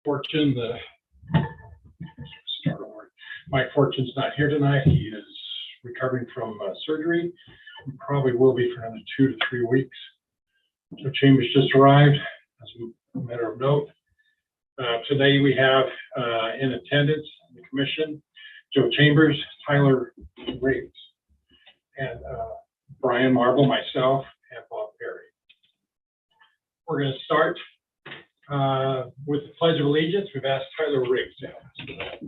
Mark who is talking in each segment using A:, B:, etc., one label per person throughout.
A: Fortune, Mike Fortune's not here tonight. He is recovering from surgery. He probably will be for another 2 to 3 weeks. Joe Chambers just arrived, as a matter of note. Today we have in attendance the commission, Joe Chambers, Tyler Riggs, and Brian Marble, myself, and Bob Perry. We're going to start with the Pledge of Allegiance. We've asked Tyler Riggs to help us with that.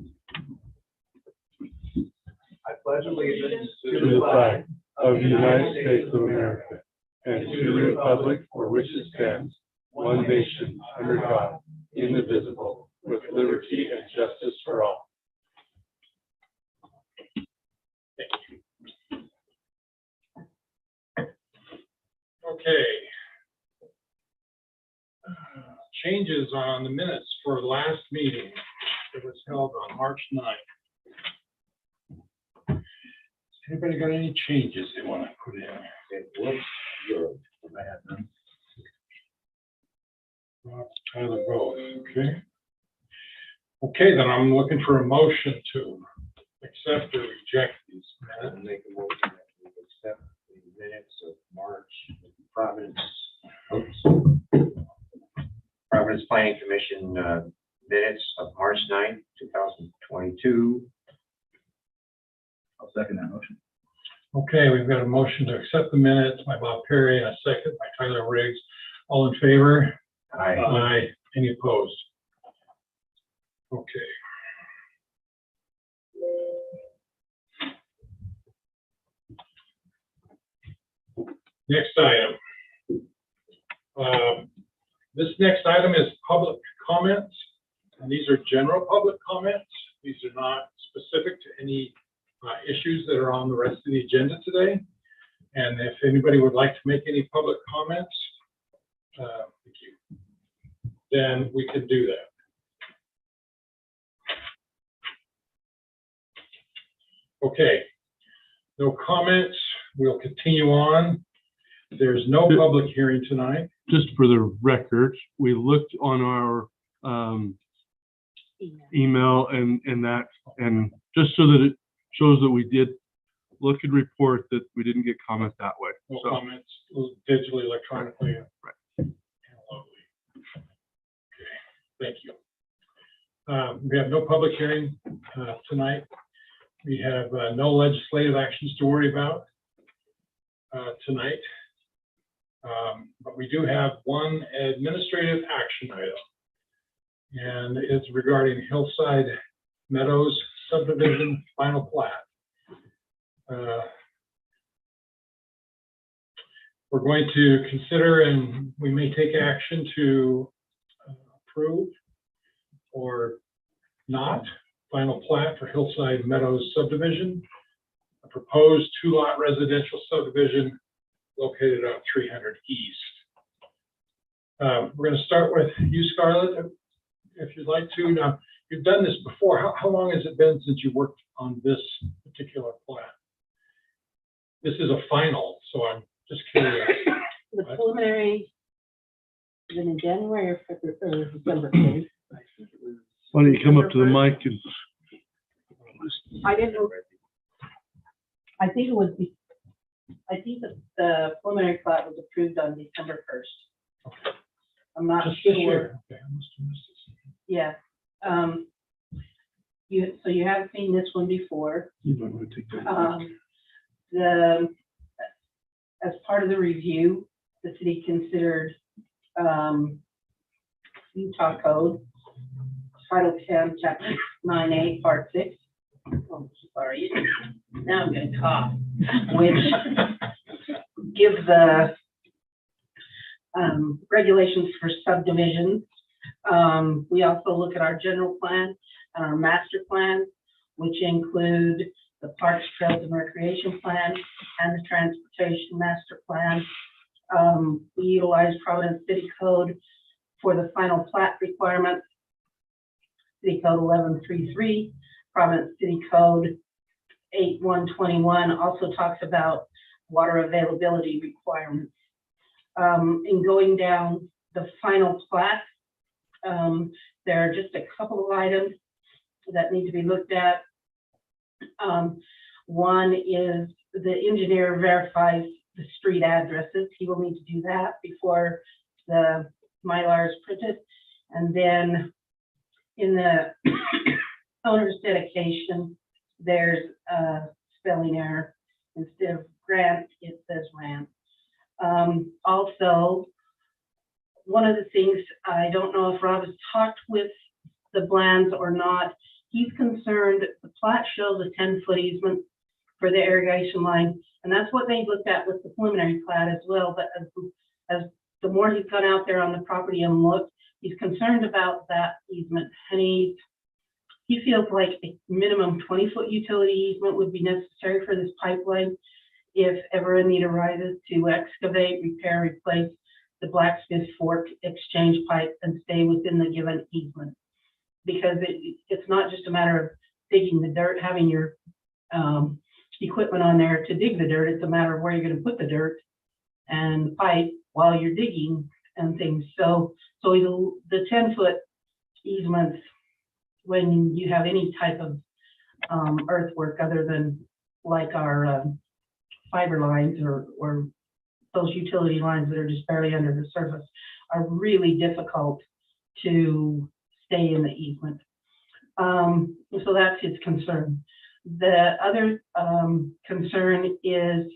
B: I pledge allegiance
C: to the flag of the United States of America and to the republic for which it stands, one nation, under God, indivisible, with liberty and justice for all.
A: Thank you. Okay. Changes on the minutes for the last meeting that was held on March 9th. Anybody got any changes they want to put in?
B: It looks good.
A: Tyler both, okay. Okay, then I'm looking for a motion to accept or reject these
B: I
A: minutes.
B: make a motion that we accept the minutes of Providence Planning Commission minutes of March 9th, 2022. I'll second that motion.
A: Okay, we've got a motion to accept the minutes by Bob Perry and a second by Tyler Riggs. All in favor?
B: Aye.
A: Aye. Any opposed? Okay. Next item. This next item is public comments, and these are general public comments. These are not specific to any issues that are on the rest of the agenda today. And if anybody would like to make any public comments, thank you, then we can do that. Okay, no comments. We'll continue on. There's no public hearing tonight.
C: Just for the record, we looked on our email and that, and just so that it shows that we did look and report that we didn't get comment that way.
A: No
C: So,
A: comments digitally, electronically.
C: Right.
A: And locally. Okay, thank you. We have no public hearing tonight. We have no legislative actions to worry about tonight. But we do have one administrative action item, and it's regarding Hillside Meadows Subdivision final plat. We're going to consider, and we may take action to approve or not final plat for Hillside Meadows Subdivision, a proposed 2-lot residential subdivision located on 300 East. We're going to start with you, Scarlett, if you'd like to. Now, you've done this before. How long has it been since you worked on this particular plat? This is a final, so I'm just curious.
D: The preliminary, is it in January or February or December? Please?
C: why don't you come up to the mic and
D: I didn't know. I think it was, I think that the preliminary plat was approved on December 1st.
A: Okay.
D: I'm not
A: Just this
D: sure.
A: year. Okay, I must have missed this.
D: Yeah. So you have seen this one before.
C: you don't want to take that.
D: As part of the review, the city considered Utah Code, Title 10, Chapter 9A, Part 6. Oh, sorry. Now I'm going to cough, which gives the regulations for subdivisions. We also look at our general plan and our master plan, which include the Parks, Trails, and Recreation Plan and the Transportation Master Plan. We utilize Providence City Code for the final plat requirements. City Code 1133, Providence City Code 8121 also talks about water availability requirements. In going down the final plat, There are just a couple of items that need to be looked at. One is the engineer verifies the street addresses. He will need to do that before the Mylar is printed. And then in the owner's dedication, there's a spelling error. Instead of grant, it says ran. Also, one of the things, I don't know if Rob has talked with the Blands or not, he's concerned, the plat shows a 10-foot easement for the irrigation line, and that's what they looked at with the preliminary plat as well, but as the more he's gone out there on the property and looked, he's concerned about that easement, and he feels like a minimum 20-foot utility easement would be necessary for this pipeline if ever a need arises to excavate, repair, replace the Blacksmith Fork exchange pipe and stay within the given easement. Because it's not just a matter of digging the dirt, having your equipment on there to dig the dirt. It's a matter of where you're going to put the dirt and the pipe while you're digging and things. So the 10-foot easements, when you have any type of earthwork other than like our fiber lines or those utility lines that are just barely under the surface, are really difficult to stay in the easement. So that's his concern. The other concern is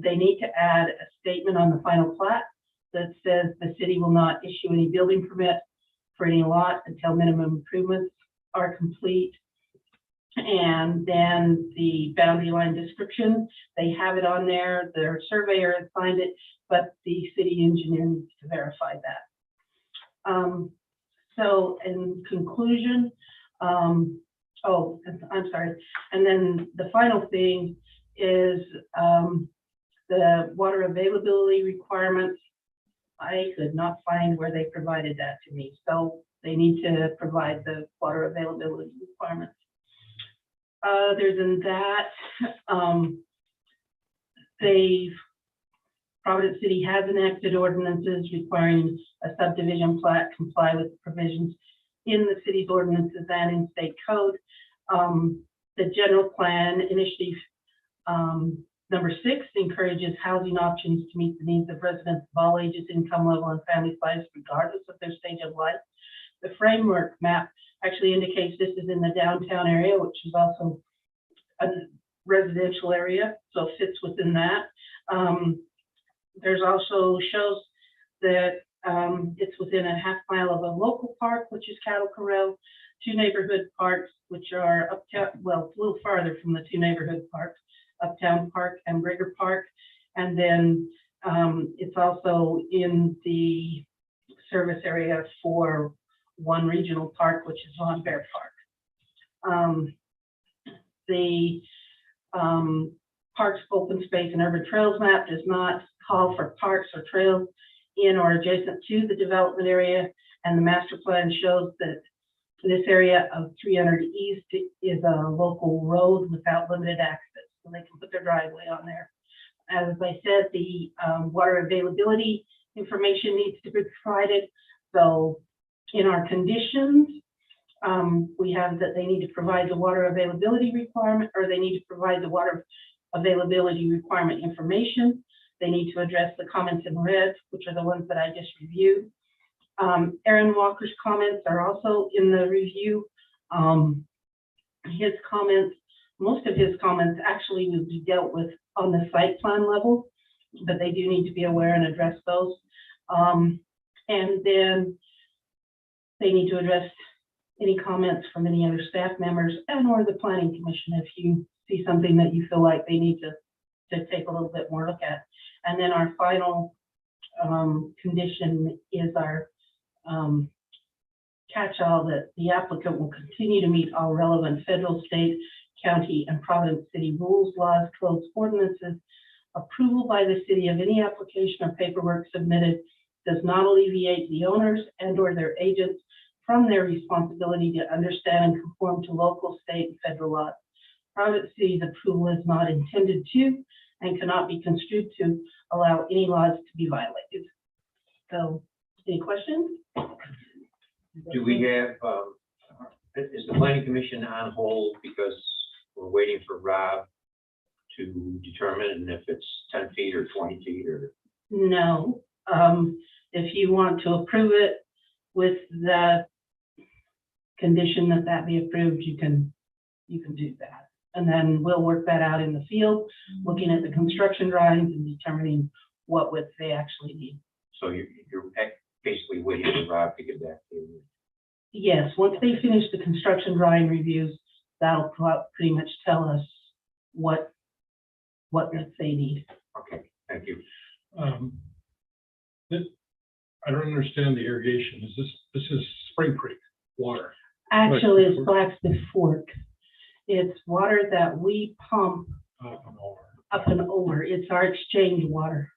D: they need to add a statement on the final plat that says the city will not issue any building permit for any lot until minimum improvements are complete. And then the boundary line description, they have it on there, their surveyor has signed it, but the city engineer needs to verify that. So in conclusion, oh, I'm sorry. And then the final thing is the water availability requirements. I could not find where they provided that to me. So they need to provide the water availability requirements. Other than that, Providence City has enacted ordinances requiring a subdivision plat comply with the provisions in the city's ordinances and in state code. The general plan initiative number 6 encourages housing options to meet the needs of residents of all ages, income level, and family size, regardless of their stage of life. The framework map actually indicates this is in the downtown area, which is also a residential area, so it fits within that. There's also shows that it's within a half mile of a local park, which is Cattle Corral, 2 neighborhood parks, which are uptown, well, a little farther from the 2 neighborhood parks, Uptown Park and Brigger Park. And then it's also in the service area for 1 regional park, which is on Bear Park. The Parks, Open Space, and Urban Trails map does not call for parks or trails in or adjacent to the development area, and the master plan shows that this area of 300 East is a local road without limited access, so they can put their driveway on there. As I said, the water availability information needs to be provided. So in our conditions, we have that they need to provide the water availability requirement, or they need to provide the water availability requirement information. They need to address the comments in red, which are the ones that I just reviewed. Aaron Walker's comments are also in the review. His comments, most of his comments actually will be dealt with on the site plan level, but they do need to be aware and address those. And then they need to address any comments from any other staff members and or the planning commission if you see something that you feel like they need to take a little bit more look at. And then our final condition is our catch-all that the applicant will continue to meet all relevant federal, state, county, and Providence City rules, laws, codes, ordinances. Approval by the city of any application or paperwork submitted does not alleviate the owners and or their agents from their responsibility to understand and conform to local, state, and federal laws. Providence City's approval is not intended to and cannot be construed to allow any laws to be violated. So, any questions?
B: Do we have, is the planning commission on hold because we're waiting for Rob to determine if it's 10 feet or 20 feet or?
D: No, if you want to approve it with the condition that that be approved, you can do that. And then we'll work that out in the field, looking at the construction drawings and determining what width they actually need.
B: So you're basically waiting for Rob to get back to you?
D: Yes, once they finish the construction drawing reviews, that'll pretty much tell us what width they need.
B: Okay, thank you.
A: I don't understand the irrigation. This is Spring Creek water?
D: Actually, it's Blacksmith Fork. It's water that we pump up and over. It's our exchange water.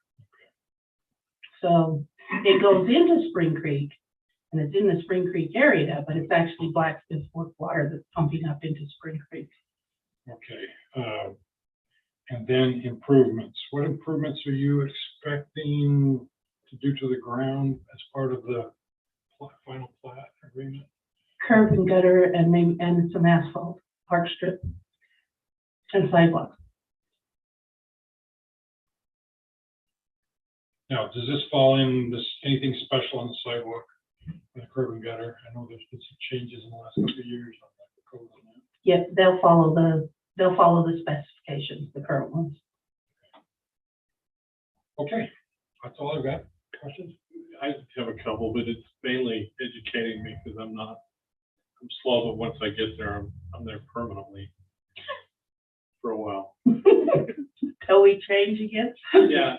D: So it goes into Spring Creek, and it's in the Spring Creek area, but it's actually Blacksmith Fork water that's pumping up into Spring Creek.
A: Okay. And then improvements. What improvements are you expecting to do to the ground as part of the final plat agreement?
D: Curb and gutter and some asphalt, park strip, and sidewalk.
A: Now, does this fall in anything special on the sidewalk, the curb and gutter? I know there's been some changes in the last couple of years on the code on that.
D: Yep, they'll follow the specifications, the current ones.
A: Okay, that's all I've got. Questions?
C: I have a couple, but it's mainly educating me because I'm slow, but once I get there, I'm there permanently for a while.
D: Till we change again?
C: Yeah,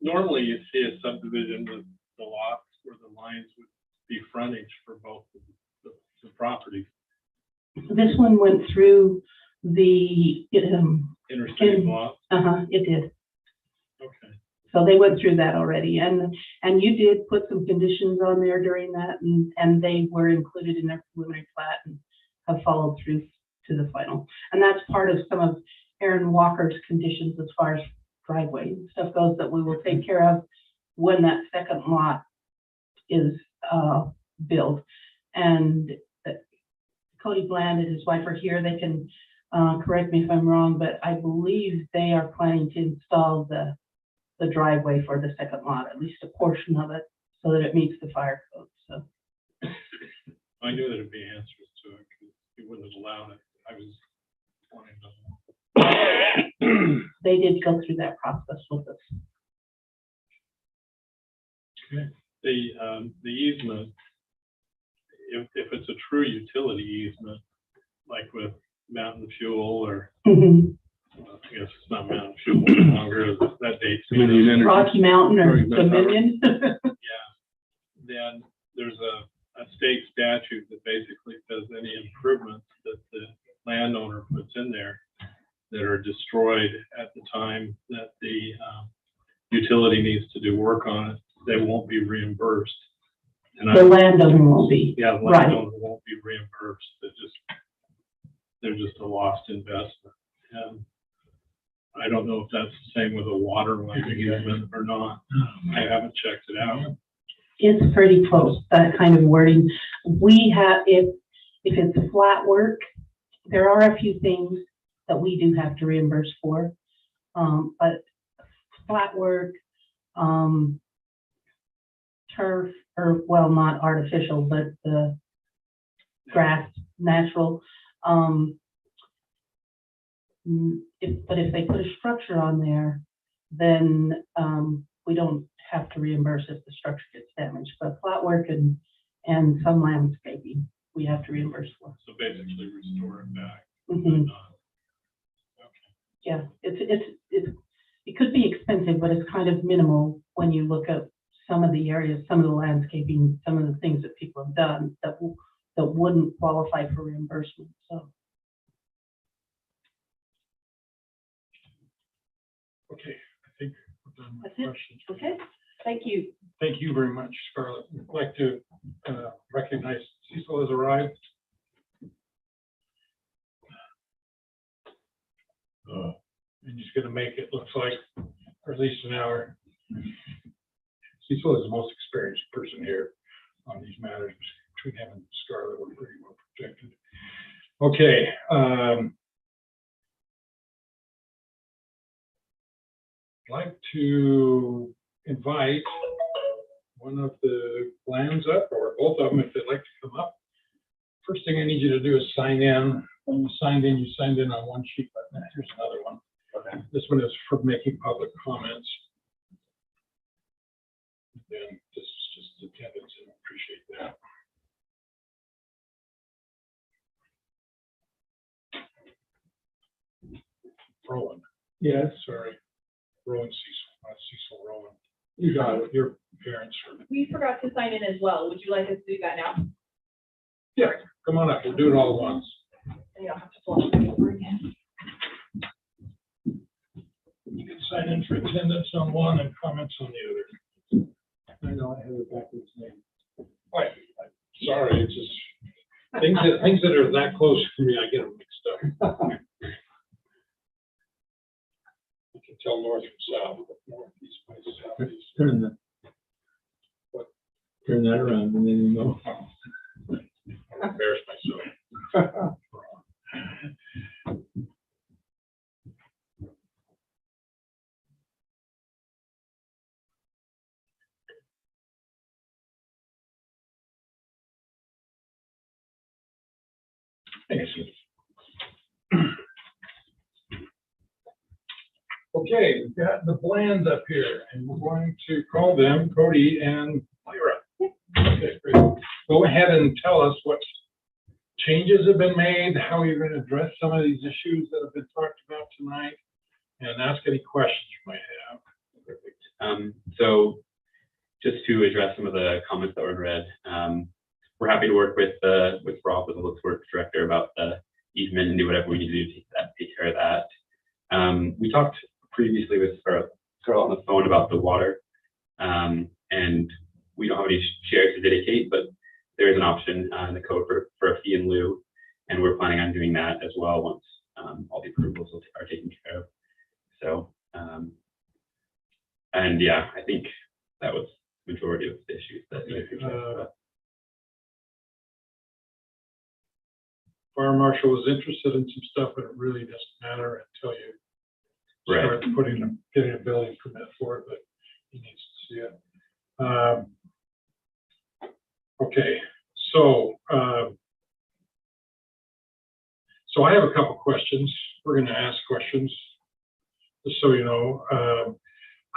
C: normally you see a subdivision with the lots where the lines would be frontage for both the properties.
D: This one went through the,
C: Interstate lots.
D: it did.
C: Okay.
D: So they went through that already, and you did put some conditions on there during that, and they were included in their preliminary plat and have followed through to the final. And that's part of some of Aaron Walker's conditions as far as driveway and stuff goes that we will take care of when that second lot is built. And Cody Bland and his wife are here. They can correct me if I'm wrong, but I believe they are planning to install the driveway for the second lot, at least a portion of it, so that it meets the fire code. So
C: I knew there'd be answers to it because he wouldn't have allowed it. I was wanting to know.
D: they did go through that process with us.
A: Okay.
C: The easement, if it's a true utility easement, like with Mountain Fuel or I guess it's not Mountain Fuel any longer, that date's
E: Dominion Energy.
D: Rocky Mountain or
C: Rocky Mountain.
D: Dominion.
C: Yeah, then there's a state statute that basically says any improvements that the landowner puts in there that are destroyed at the time that the utility needs to do work on it, they won't be reimbursed. And
D: The landowner won't be.
C: yeah, the
D: Right.
C: landowner won't be reimbursed. They're just a lost investment. And I don't know if that's the same with a water line easement or not. I haven't checked it out.
D: It's pretty close, that kind of wording. We have, if it's flat work, there are a few things that we do have to reimburse for. But flat work, turf, or well, not artificial, but the grass, natural. But if they put a structure on there, then we don't have to reimburse if the structure gets damaged. But flat work and some landscaping, we have to reimburse for.
C: So basically restore it back.
D: Mhm.
C: Okay.
D: Yeah, it could be expensive, but it's kind of minimal when you look at some of the areas, some of the landscaping, some of the things that people have done that wouldn't qualify for reimbursement. So.
A: Okay, I think we're done with
D: That's it.
A: questions.
D: Okay, thank you.
A: Thank you very much, Scarlett. I'd like to recognize Cecil has arrived. And he's gonna make it, looks like, for at least an hour. Cecil is the most experienced person here on these matters. between him and Scarlett, we're pretty well protected. Okay, I'd like to invite one of the plans up, or both of them, if they'd like to come up. First thing I need you to do is sign in. When you signed in on one sheet, but here's another one.
C: Okay.
A: This one is for making public comments. And this is just attendance, and I appreciate that. Rowan. Yes. Sorry. Rowan Cecil, not Cecil Rowan. You got it. Your parents are.
E: We forgot to sign in as well. Would you like us to do that now?
A: Yeah, come on up. We'll do it all at once.
E: And you don't have to flush it over again.
A: You can sign in for attendance on one and comments on the other. I know I have it backwards name. I'm sorry, it's just things that are that close to me, I get them mixed up. You can tell north from south, but northeast by southeast.
F: Turn that around and then you know.
A: I'll embarrass myself. Thanks. Okay, we've got the plans up here, and we're going to call them Cody and Lyra. Okay, great. Go ahead and tell us what changes have been made, how you're going to address some of these issues that have been talked about tonight, and ask any questions you might have.
G: Perfect. So just to address some of the comments that were read, we're happy to work with Rob, with the Looks Works director, about the easement and do whatever we need to do to take care of that. We talked previously with Scarlett on the phone about the water, and we don't have any shares to dedicate, but there is an option in the code for a fee in lieu, and we're planning on doing that as well once all the approvals are taken care of. So, and yeah, I think that was the majority of the issues that you addressed.
A: Fire marshal was interested in some stuff, but it really doesn't matter until you start getting a building permit for it, but he needs to see it. Okay, so I have a couple questions. We're going to ask questions, just so you know.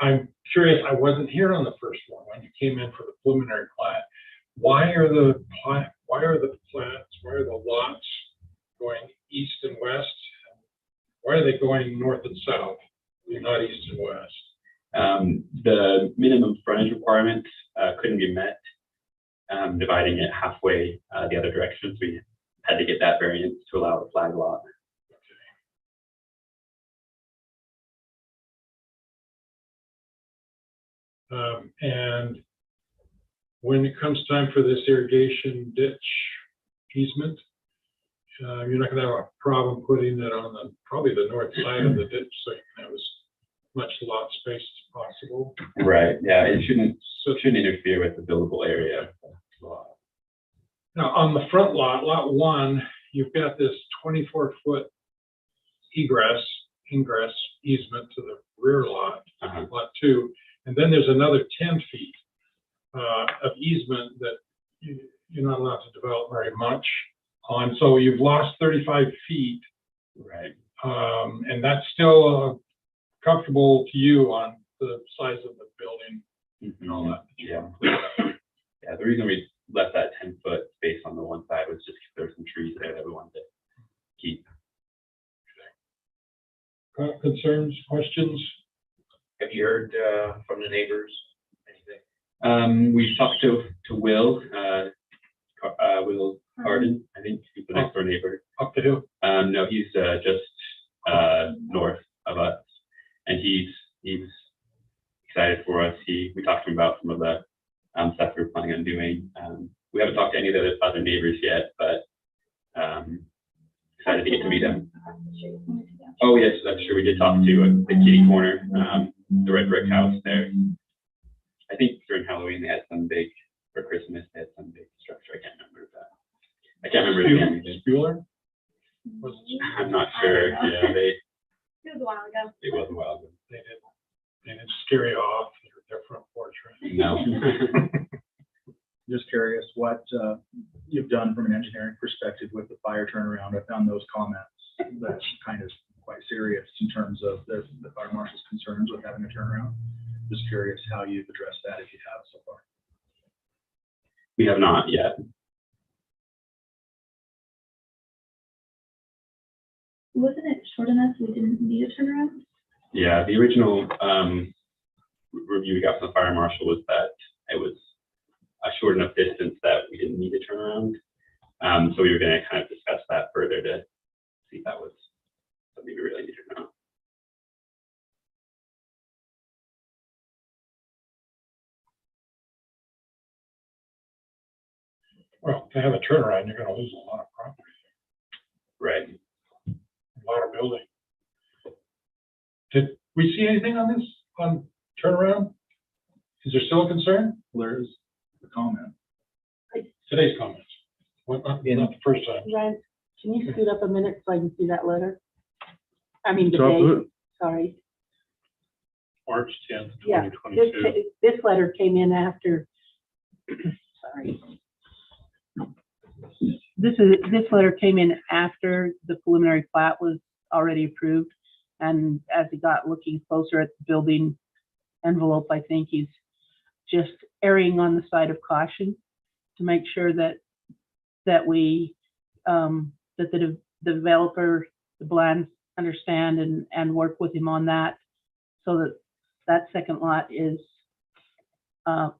A: I'm curious. I wasn't here on the first one when you came in for the preliminary plat. Why are the lots going east and west? Why are they going north and south, not east and west?
G: The minimum frontage requirements couldn't be met, dividing it halfway the other direction. So we had to get that variance to allow the flag lot.
A: And when it comes time for this irrigation ditch easement, you're not going to have a problem putting it on probably the north side of the ditch, so you can have as much lot space as possible.
G: Right. Yeah. It shouldn't interfere with the buildable area of the lot.
A: Now, on the front lot, lot one, you've got this 24-foot ingress easement to the rear lot, lot two, and then there's another 10 feet of easement that you're not allowed to develop very much on. So you've lost 35 feet.
G: Right.
A: And that's still comfortable to you on the size of the building and all that.
G: Yeah. Yeah. The reason we left that 10-foot space on the one side was just because there were some trees there that we wanted to keep.
A: Concerns, questions?
B: Have you heard from the neighbors, anything?
G: We talked to Will Carden, I think he's the next door neighbor.
A: Up the hill?
G: No, he's just north of us, and he's excited for us. We talked to him about some of the stuff we're planning on doing. We haven't talked to any of the other neighbors yet, but excited to get to meet them. Oh yes, I'm sure we did talk to the kitty corner, the red brick house there. I think during Halloween they had some big, or Christmas they had some big structure. I can't remember. can't remember his name.
A: Spuler? Was it-
G: I'm not sure. Yeah,
E: It was a while ago.
G: it was a while ago.
A: They didn't scare you off, their front porch, right?
G: No.
H: Just curious what you've done from an engineering perspective with the fire turnaround. I found those comments that's kind of quite serious in terms of the fire marshal's concerns with having a turnaround. Just curious how you've addressed that, if you have so far.
G: We have not yet.
I: Wasn't it short enough we didn't need a turnaround?
G: Yeah, the original review we got from the fire marshal was that it was a short enough distance that we didn't need a turnaround. So we were going to kind of discuss that further to see if that was something we really needed or not.
A: Well, if they have a turnaround, you're gonna lose a lot of property,
G: Right.
A: a lot of building. Did we see anything on this, on turnaround? Is there still a concern?
H: There's the comment.
A: Today's comments. What, not the first time.
D: Ryan, can you scoot up a minute so I can see that letter? I mean, the
C: Top of
D: date, sorry.
C: March 10th,
D: Yeah,
C: 2022.
D: this letter came in after, sorry. This letter came in after the preliminary plat was already approved. And as he got looking closer at the building envelope, I think he's just erring on the side of caution to make sure that we, that the developer, the Blands understand and work with him on that, so that that second lot is,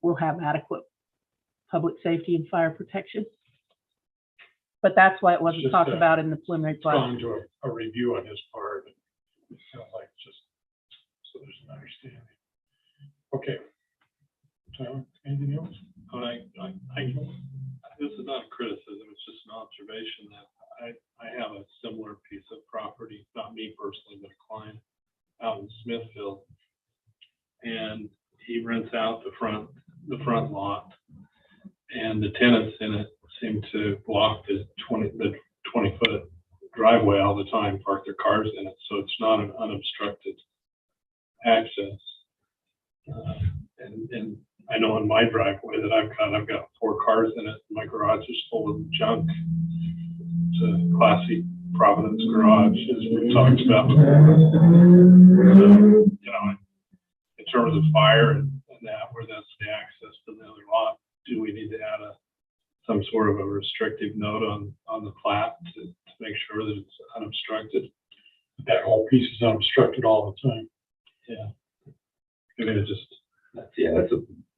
D: will have adequate public safety and fire protection. But that's why it wasn't
A: Just,
D: talked about in the preliminary plat.
A: Gone to a review on his part, and it sounds like just, so there's an understanding. Okay. Tyler, anything else?
C: This is not a criticism, it's just an observation that I have a similar piece of property, not me personally, but a client out in Smithville. And he rents out the front lot, and the tenants in it seem to block the 20-foot driveway all the time, park their cars in it, so it's not an unobstructed access. And I know in my driveway that I've got 4 cars in it. My garage is full of junk. It's a classy Providence garage, as we've talked about before. You know, in terms of fire and that, where that's the access to the other lot, do we need to add some sort of a restrictive note on the plat to make sure that it's unobstructed?
A: That whole piece is unobstructed all the time.
C: Yeah. I mean, it just.
G: That's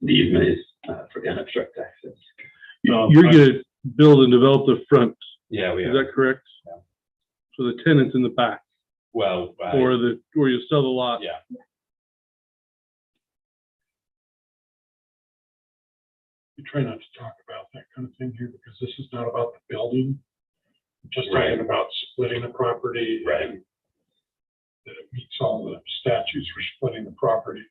G: the easement is for the unobstructed access.
C: You're gonna build and develop the front,
G: Yeah, we
C: is
G: are.
C: that correct?
G: Yeah.
C: So the tenant's in the back,
G: Well,
C: or you sell the lot?
G: yeah.
A: We try not to talk about that kind of thing here, because this is not about the building. Just
G: Right.
A: talking about splitting the property.
G: Right.
A: and that it meets all the statutes for splitting the property.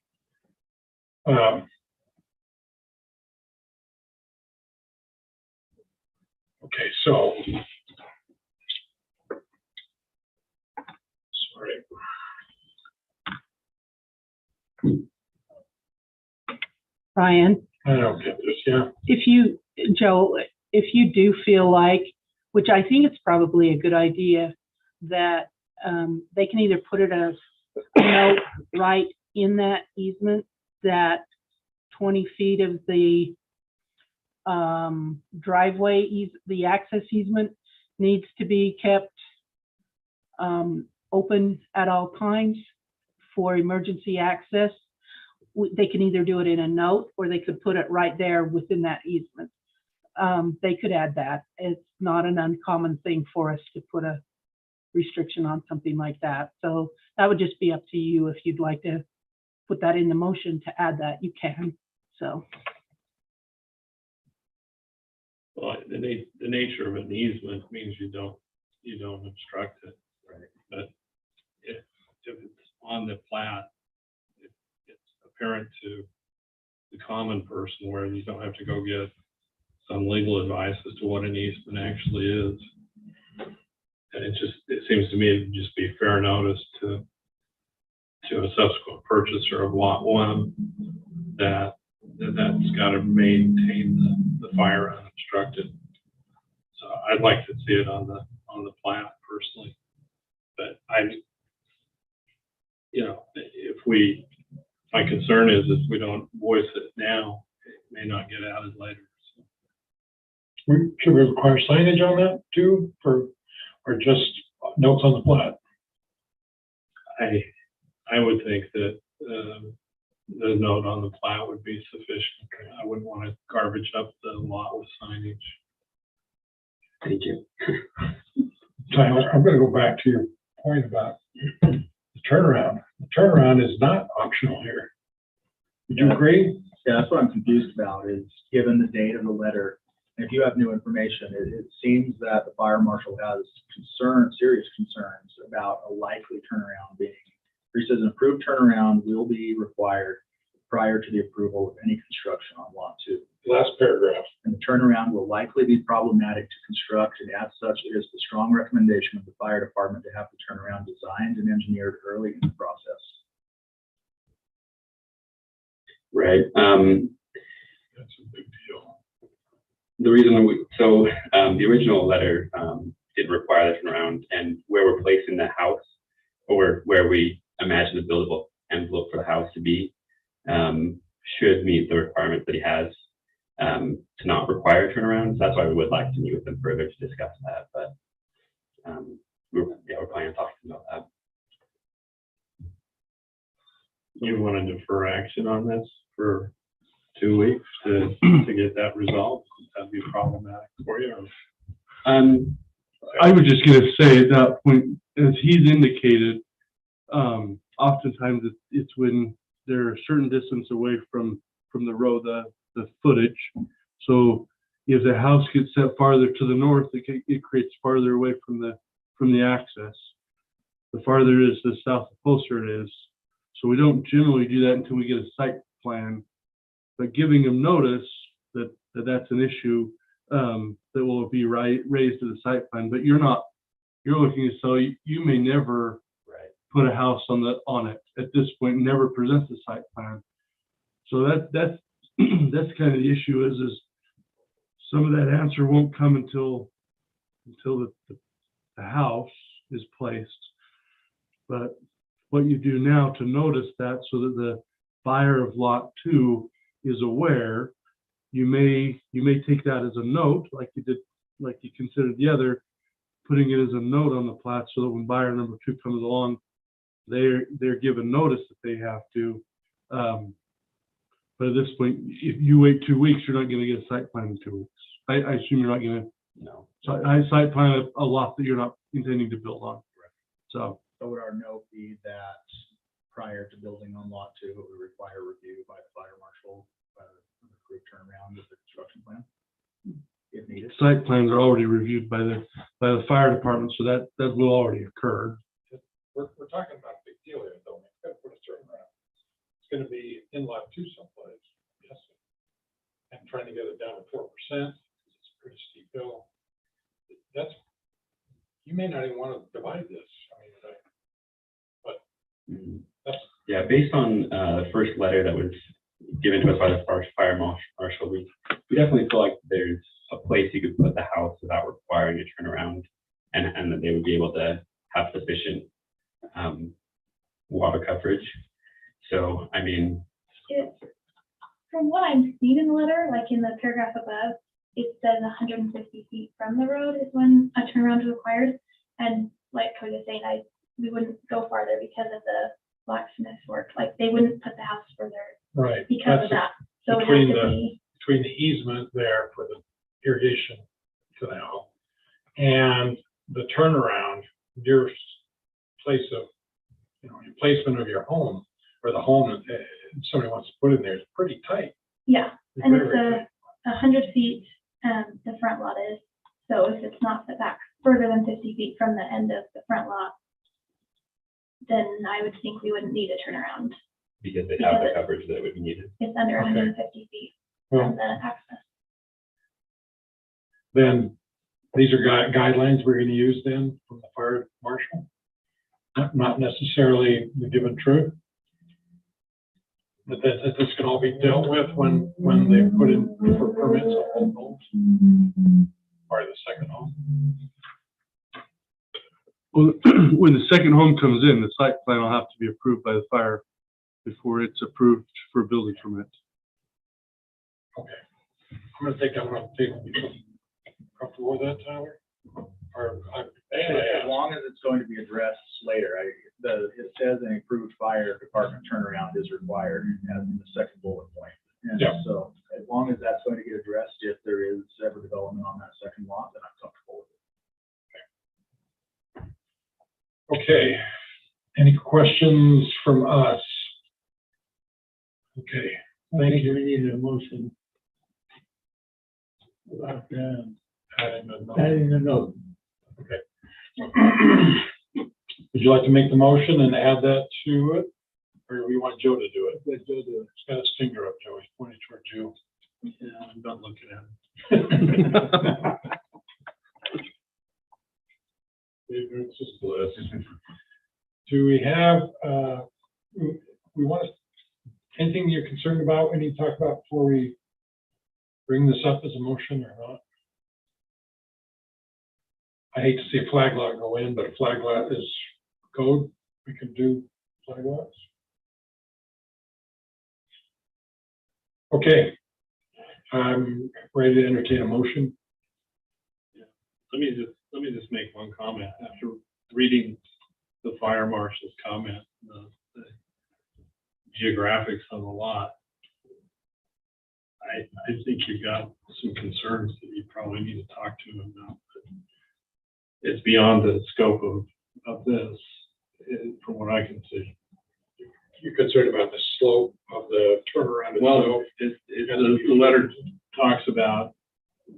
A: Okay, so. Sorry.
D: Ryan,
A: I don't get this, yeah.
D: if you, Joe, if you do feel like, which I think it's probably a good idea, that they can either put it as a note right in that easement that 20 feet of the driveway, the access easement needs to be kept open at all times for emergency access. They can either do it in a note, or they could put it right there within that easement. They could add that. It's not an uncommon thing for us to put a restriction on something like that. So that would just be up to you. If you'd like to put that in the motion to add that, you can. So.
C: Well, the nature of an easement means you don't obstruct it.
G: Right.
C: But if it's on the plat, it's apparent to the common person where you don't have to go get some legal advice as to what an easement actually is. And it seems to me it'd just be fair notice to a subsequent purchaser of lot one that's got to maintain the fire unobstructed. So I'd like to see it on the plat personally, but my concern is if we don't voice it now, it may not get added later. So.
A: Should we require signage on that too, or just notes on the plat?
C: I would think that the note on the plat would be sufficient. I wouldn't want to garbage up the lot with signage.
G: Thank you.
A: Tyler, I'm gonna go back to your point about the turnaround. The turnaround is not optional here. Would you agree?
H: Yeah, that's what I'm confused about is given the date of the letter, and if you have new information, it seems that the fire marshal has serious concerns about a likely turnaround being, he says an approved turnaround will be required prior to the approval of any construction on lot 2.
A: Last paragraph.
H: And the turnaround will likely be problematic to construct, and as such, it is the strong recommendation of the fire department to have the turnaround designed and engineered early in the process.
G: Right.
A: That's a big deal.
G: The reason the original letter did require the turnaround, and where we're placing the house, or where we imagine the buildable envelope for the house to be, should meet the requirements that he has to not require a turnaround. So that's why we would like to meet with them further to discuss that. But we're planning on talking about that.
C: You want to defer action on this for 2 weeks to get that resolved? That'd be problematic for you. I was just going to say at that point, as he's indicated, oftentimes it's when they're a certain distance away from the road, the footage. So if the house gets set farther to the north, it creates farther away from the access. The farther it is to the south, the closer it is. So we don't generally do that until we get a site plan. But giving them notice that that's an issue that will be raised to the site plan. But you're looking to sell. You may never put a house on it at this point. Never present the site plan. So that's kind of the issue is some of that answer won't come until the house is placed. But what you do now to notice that so that the buyer of lot 2 is aware, you may take that as a note, like you considered the other, putting it as a note on the plat so that when buyer number 2 comes along, they're given notice that they have to. But at this point, if you wait 2 weeks, you're not going to get a site plan in 2 weeks. I assume you're not going to.
G: No.
C: Site plan a lot that you're not intending to build on. So
H: would our note be that prior to building on lot 2, it would require review by the fire marshal, an approved turnaround with the construction plan, if needed?
C: site plans are already reviewed by the fire department, so that will already occur.
A: We're talking about a big deal here, though. We've got to put a turnaround. It's going to be in lot 2 someplace. Yes. And trying to get it down to 4%. It's a pretty steep hill. You may not even want to divide this.
G: Yeah, based on the first letter that was given to us by the fire marshal, we definitely feel like there's a place you could put the house without requiring a turnaround, and that they would be able to have sufficient water coverage. So, I mean,
I: From what I'm seeing in the letter, like in the paragraph above, it says 150 feet from the road is when a turnaround is required. And like Cody was saying, we wouldn't go farther because of the blacksmith's work. Like they wouldn't put the house further
A: Right.
I: because of that. So it
A: between
I: has to be.
A: Between the easement there for the irrigation canal and the turnaround, your place of, your placement of your home or the home that somebody wants to put in there is pretty tight.
I: Yeah,
A: It's
I: and
A: very
I: it's 100 feet, the front lot is. So if it's not set back further than 50 feet from the end of the front lot, then I would think we wouldn't need a turnaround.
G: because they have the coverage that would be needed.
I: It's under
A: Okay.
I: 150 feet
A: Well,
I: from the access.
A: then these are guidelines we're gonna use then from the fire marshal? Not necessarily the given truth? But that this can all be dealt with when they put in for permits on home homes? Or the second home?
C: Well, when the second home comes in, the site plan will have to be approved by the fire before it's approved for building permit.
A: Okay. I'm gonna take that one off the table. Comfortable with that, Tyler? Or,
H: As long as it's going to be addressed later, it says an approved fire department turnaround is required as in the second bullet point. And
A: Yeah.
H: so as long as that's going to get addressed, if there is ever development on that second lot, then I'm comfortable with it.
A: okay. Any questions from us? Okay, thank you.
F: We need a motion. About
A: Adding
F: adding a note.
A: Would you like to make the motion and add that to it? Or do we want Joe to do it?
F: Let Joe do it.
A: He's got his finger up, Joe. He's pointing toward you.
F: Yeah, I'm not looking at him.
A: Ignorance is bliss. Do we have, we want to, anything you're concerned about, we need to talk about before we bring this up as a motion or not? I hate to see a flag lot go in, but a flag lot is code. We can do flag lots. Okay. I'm ready to entertain a motion.
J: Let me just make one comment. After reading the fire marshal's comment, the geographics on the lot, I think you've got some concerns that you probably need to talk to him about. It's beyond the scope of this, from what I can see.
A: You're concerned about the slope of the turnaround
J: Well,
A: itself?
J: the letter talks about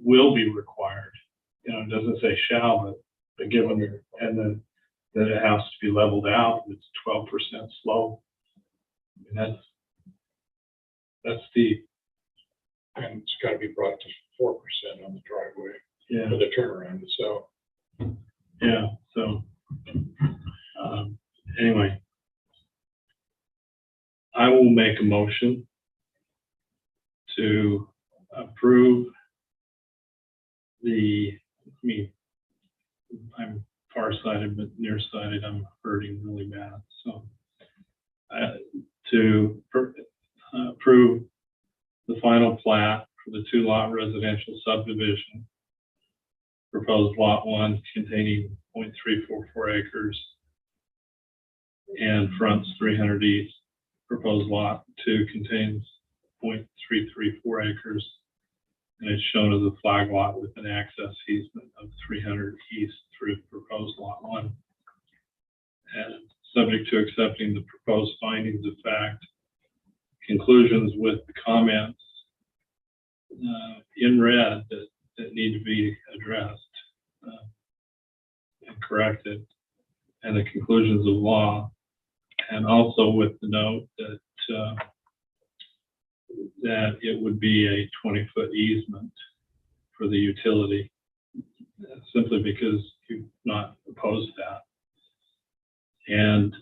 J: will be required. You know, it doesn't say shall, but given, and then that it has to be leveled out. It's 12% slope. And that's steep.
A: And it's got to be brought to 4% on the driveway
J: Yeah.
A: for the turnaround itself.
J: Yeah. So anyway, I will make a motion to approve I'm farsighted, but nearsighted, I'm hurting really bad. So to approve the final plat for the 2-lot residential subdivision, proposed lot 1 containing 0.344 acres and fronts 300 east. Proposed lot 2 contains 0.334 acres and it's shown as a flag lot with an access easement of 300 east through proposed lot 1. And subject to accepting the proposed findings of fact, conclusions with the comments in red that need to be addressed and corrected, and the conclusions of law, and also with the note that that it would be a 20-foot easement for the utility, simply because you've not opposed that. And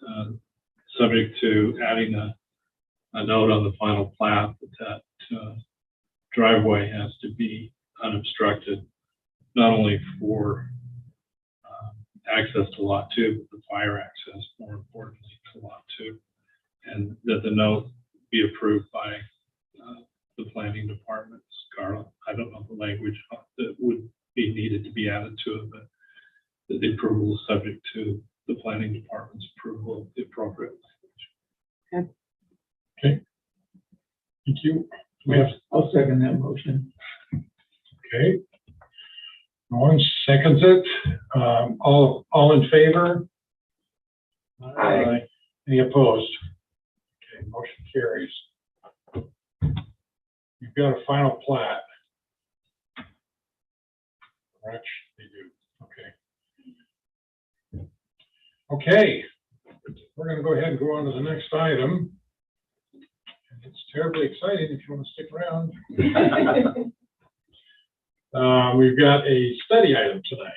J: subject to adding a note on the final plat that driveway has to be unobstructed, not only for access to lot 2, but the fire access, more importantly, to lot 2. And that the note be approved by the planning department. Carla, I don't know the language that would be needed to be added to it, but that the approval is subject to the planning department's approval of the appropriate language.
A: Okay. Thank you.
F: I'll second that motion.
A: Okay. No one seconds it. All in favor?
B: Aye.
A: Any opposed? Okay, motion carries. You've got a final plat. Rich, you do. Okay. Okay. We're going to go ahead and go on to the next item. It's terribly exciting if you want to stick around. We've got a study item tonight.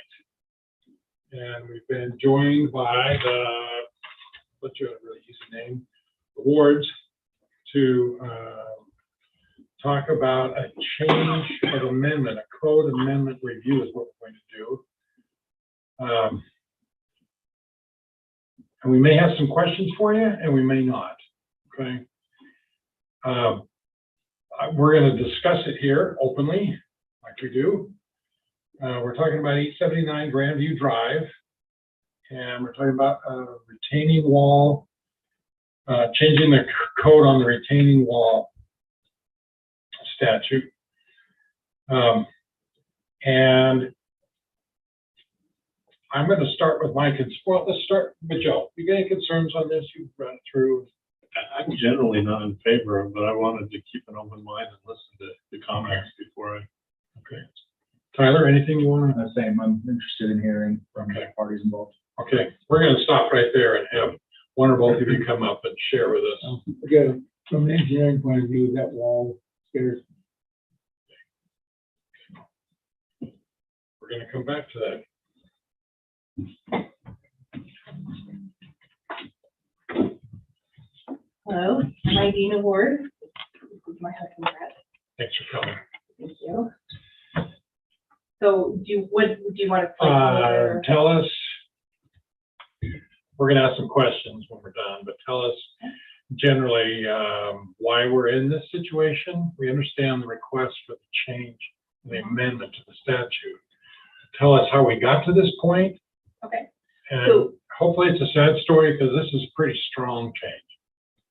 A: And we've been joined by what's your really easy name, the wards, to talk about a change of amendment, a code amendment review is what we're going to do. And we may have some questions for you, and we may not, okay? We're going to discuss it here openly, like we do. We're talking about 879 Grandview Drive, and we're talking about a retaining wall, changing the code on the retaining wall statute. And I'm going to start with my well, let's start with Joe. You got any concerns on this? You've run through.
J: I'm generally not in favor of, but I wanted to keep an open mind and listen to the comments before I.
A: Okay. Tyler, anything you want to?
H: Same, I'm interested in hearing from the parties involved.
A: Okay, we're going to stop right there and have one or both of you come up and share with us.
K: Again, from an engineering point of view, that wall scares.
A: We're going to come back to that.
E: Hello, I'm Dina Ward. This is my husband, Brett.
A: Thanks for coming.
E: Thank you. So what do you want to?
A: Tell us, we're going to ask some questions when we're done, but tell us generally why we're in this situation. We understand the request for the change, the amendment to the statute. Tell us how we got to this point.
E: Okay.
A: And hopefully it's a sad story because this is a pretty strong change.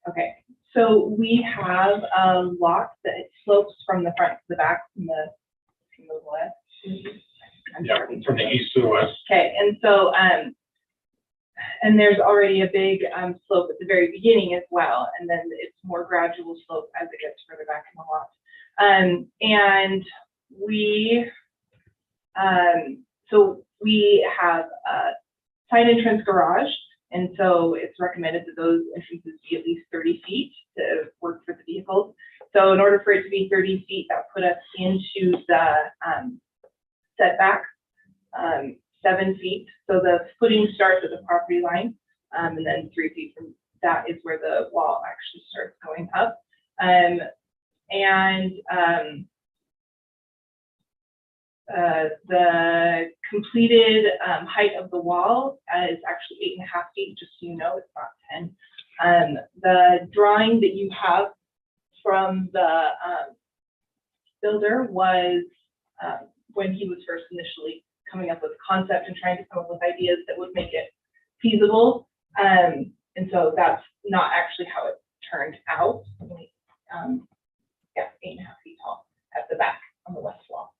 E: Okay. So we have a lot that slopes from the front to the back, from the west.
A: Yeah, from the east to the west.
E: Okay, and so and there's already a big slope at the very beginning as well, and then it's more gradual slope as it gets further back in the lot. And we so we have a side entrance garage, and so it's recommended that those entrances be at least 30 feet to work for the vehicles. So in order for it to be 30 feet, that put us into the setback, 7 feet. So the footing starts at the property line, and then 3 feet from that is where the wall actually starts going up. The completed height of the wall is actually 8.5 feet, just so you know, it's not 10. The drawing that you have from the builder was when he was first initially coming up with a concept and trying to come up with ideas that would make it feasible. And so that's not actually how it turned out. Yeah, 8.5 feet tall at the back on the west wall.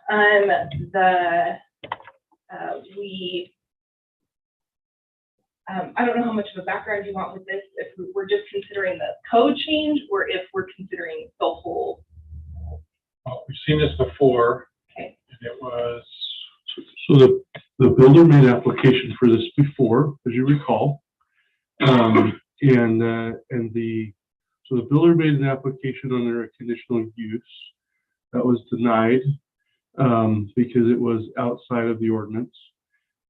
E: I don't know how much of a background you want with this, if we're just considering the code change or if we're considering the whole.
A: Well, we've seen this before.
E: Okay.
A: And it was.
C: So the builder made an application for this before, as you recall. So the builder made an application under a conditional use that was denied because it was outside of the ordinance.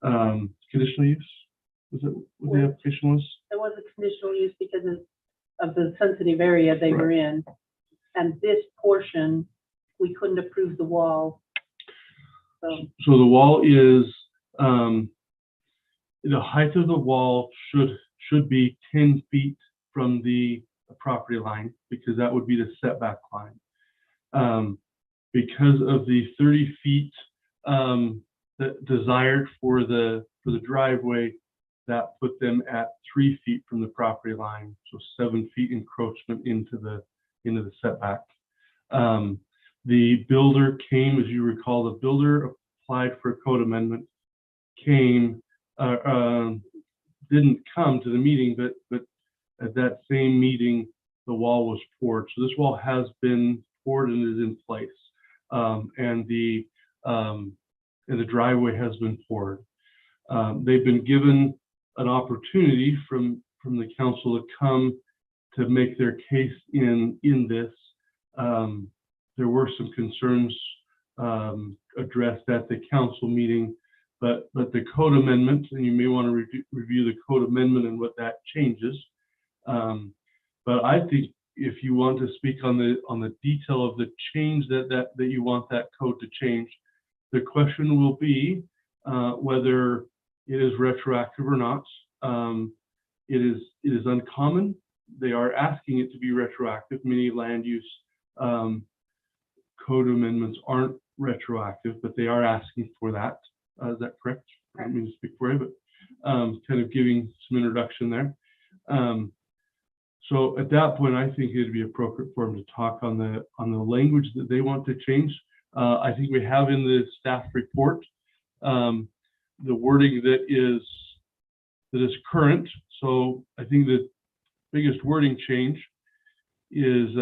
C: Conditional use, was it what the application was?
D: There was a conditional use because of the sensitive area they were in. And this portion, we couldn't approve the wall.
C: So the wall is, the height of the wall should be 10 feet from the property line, because that would be the setback line. Because of the 30 feet that desired for the driveway, that put them at 3 feet from the property line, so 7 feet encroachment into the setback. The builder came, as you recall, the builder applied for a code amendment, didn't come to the meeting, but at that same meeting, the wall was poured. So this wall has been poured and is in place, and the driveway has been poured. They've been given an opportunity from the council to come to make their case in this. There were some concerns addressed at the council meeting, but the code amendment, and you may want to review the code amendment and what that changes. But I think if you want to speak on the detail of the change that you want that code to change, the question will be whether it is retroactive or not. It is uncommon. They are asking it to be retroactive. Many land use code amendments aren't retroactive, but they are asking for that. Is that correct? I don't mean to speak for you, but kind of giving some introduction there. So at that point, I think it'd be appropriate for them to talk on the language that they want to change. I think we have in the staff report the wording that is current. So I think the biggest wording change is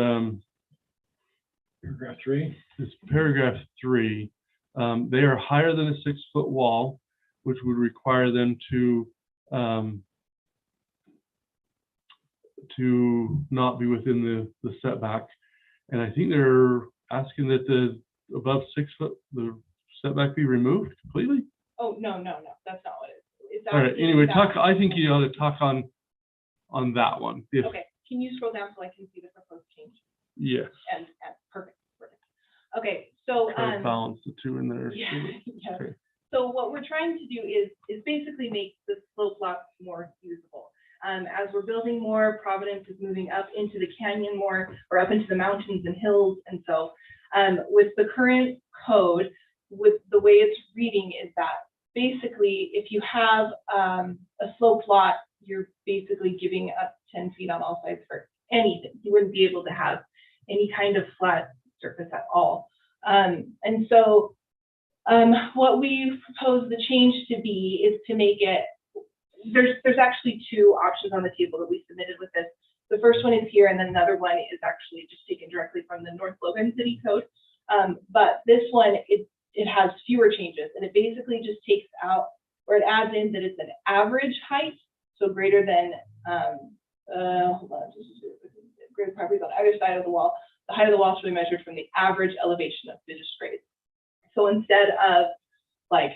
A: Paragraph 3.
C: It's paragraph 3. They are higher than a 6-foot wall, which would require them to not be within the setback. And I think they're asking that the above 6 foot, the setback be removed completely.
E: Oh, no, that's not what it is. It's
C: All right,
E: asking
C: anyway,
E: that-
C: I think you ought to talk on that one. If,
E: Okay, can you scroll down so I can see the proposed change?
C: yes,
E: And perfect. Okay, so,
C: try to balance the two in there.
E: yeah, yeah.
C: Okay.
E: So what we're trying to do is basically make the slope lots more usable. As we're building more, Providence is moving up into the canyon more, or up into the mountains and hills. And so with the current code, with the way it's reading is that basically if you have a sloped lot, you're basically giving up 10 feet on all sides for anything. You wouldn't be able to have any kind of flat surface at all. And so what we propose the change to be is to make it, there's actually two options on the table that we submitted with this. The first one is here, and then another one is actually just taken directly from the North Logan City Code. But this one, it has fewer changes, and it basically just takes out, or it adds in that it's an average height, so greater than, hold on, greater properties on either side of the wall. The height of the wall should be measured from the average elevation of the grade. So instead of like,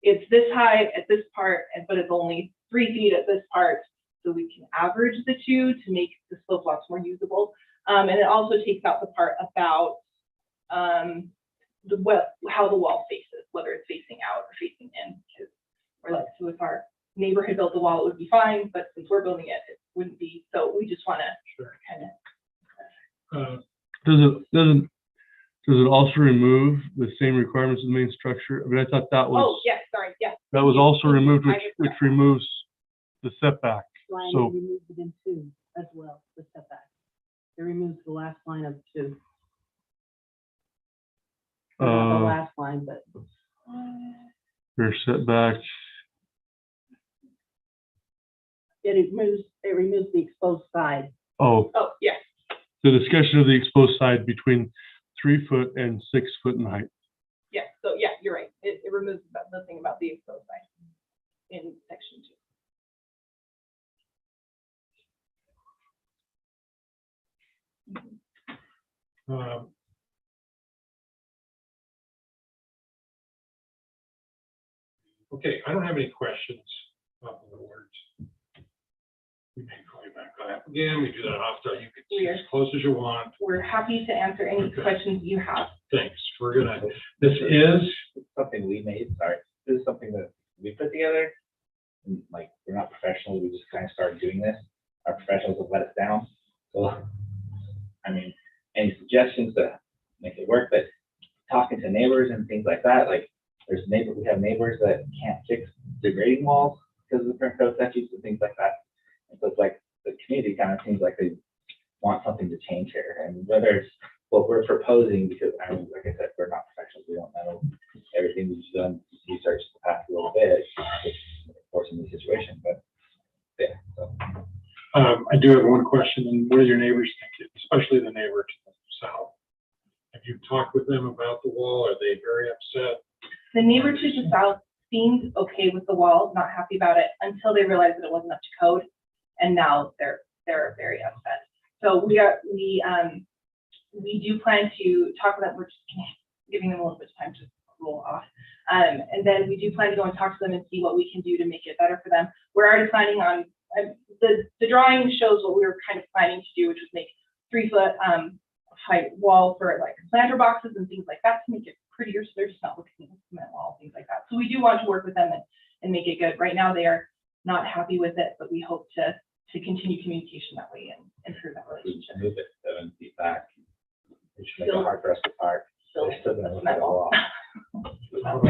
E: it's this high at this part, but it's only 3 feet at this part, so we can average the two to make the slope lots more usable. And it also takes out the part about how the wall faces, whether it's facing out or facing in. Because we're like, so if our neighbor had built the wall, it would be fine, but since we're building it, it wouldn't be. So we just want to kind of.
C: Does it also remove the same requirements of the main structure? I mean, I thought that was.
E: Oh, yes, sorry, yes.
C: That was also removed, which removes the setback.
D: Line
C: So-
D: removes it in 2 as well, the setback. It removes the last line of 2. Not the last line, but
C: Your setback.
D: it removes the exposed side.
C: Oh,
E: Oh, yes.
C: the discussion of the exposed side between 3 foot and 6 foot in height.
E: Yeah, so yeah, you're right. It removes the thing about the exposed side in section 2.
A: Okay, I don't have any questions about the words. We may call you back on that again. We do that often. You can sit as close as you want.
E: We're happy to answer any
A: Okay.
E: questions you have.
A: Thanks. We're gonna, this is,
L: something we made, sorry, this is something that we put together. And, like, we're not professionals, we just kind of started doing this. Our professionals have let us down. So, I mean, any suggestions to make it work, but talking to neighbors and things like that, like, we have neighbors that can't fix degrading walls because of the current code statutes and things like that. And so it's like, the community kind of seems like they want something to change here, and whether it's what we're proposing, because I mean, like I said, we're not professionals, we don't know everything. We've done research the past a little bit, which of course in this situation, but yeah. So
A: I do have one question, and what do your neighbors think, especially the neighbor to the south? Have you talked with them about the wall? Are they very upset?
E: The neighbor to the south seemed okay with the wall, not happy about it, until they realized that it wasn't up to code, and now they're very upset. So we do plan to talk with them. giving them a little bit of time to roll off. And then we do plan to go and talk to them and see what we can do to make it better for them. We're already planning on, the drawing shows what we were kind of planning to do, which was make 3-foot height wall for like planter boxes and things like that to make it prettier, so they're just not looking at the cement wall, things like that. So we do want to work with them and make it good. Right now, they are not happy with it, but we hope to continue communication that way and improve that
L: We
E: relationship.
L: should move it 7 feet back. It should make it
E: Still-
L: hard for us to park.
E: Still
L: They're still gonna
E: the
L: look at
E: cement
L: the
E: wall.
L: wall.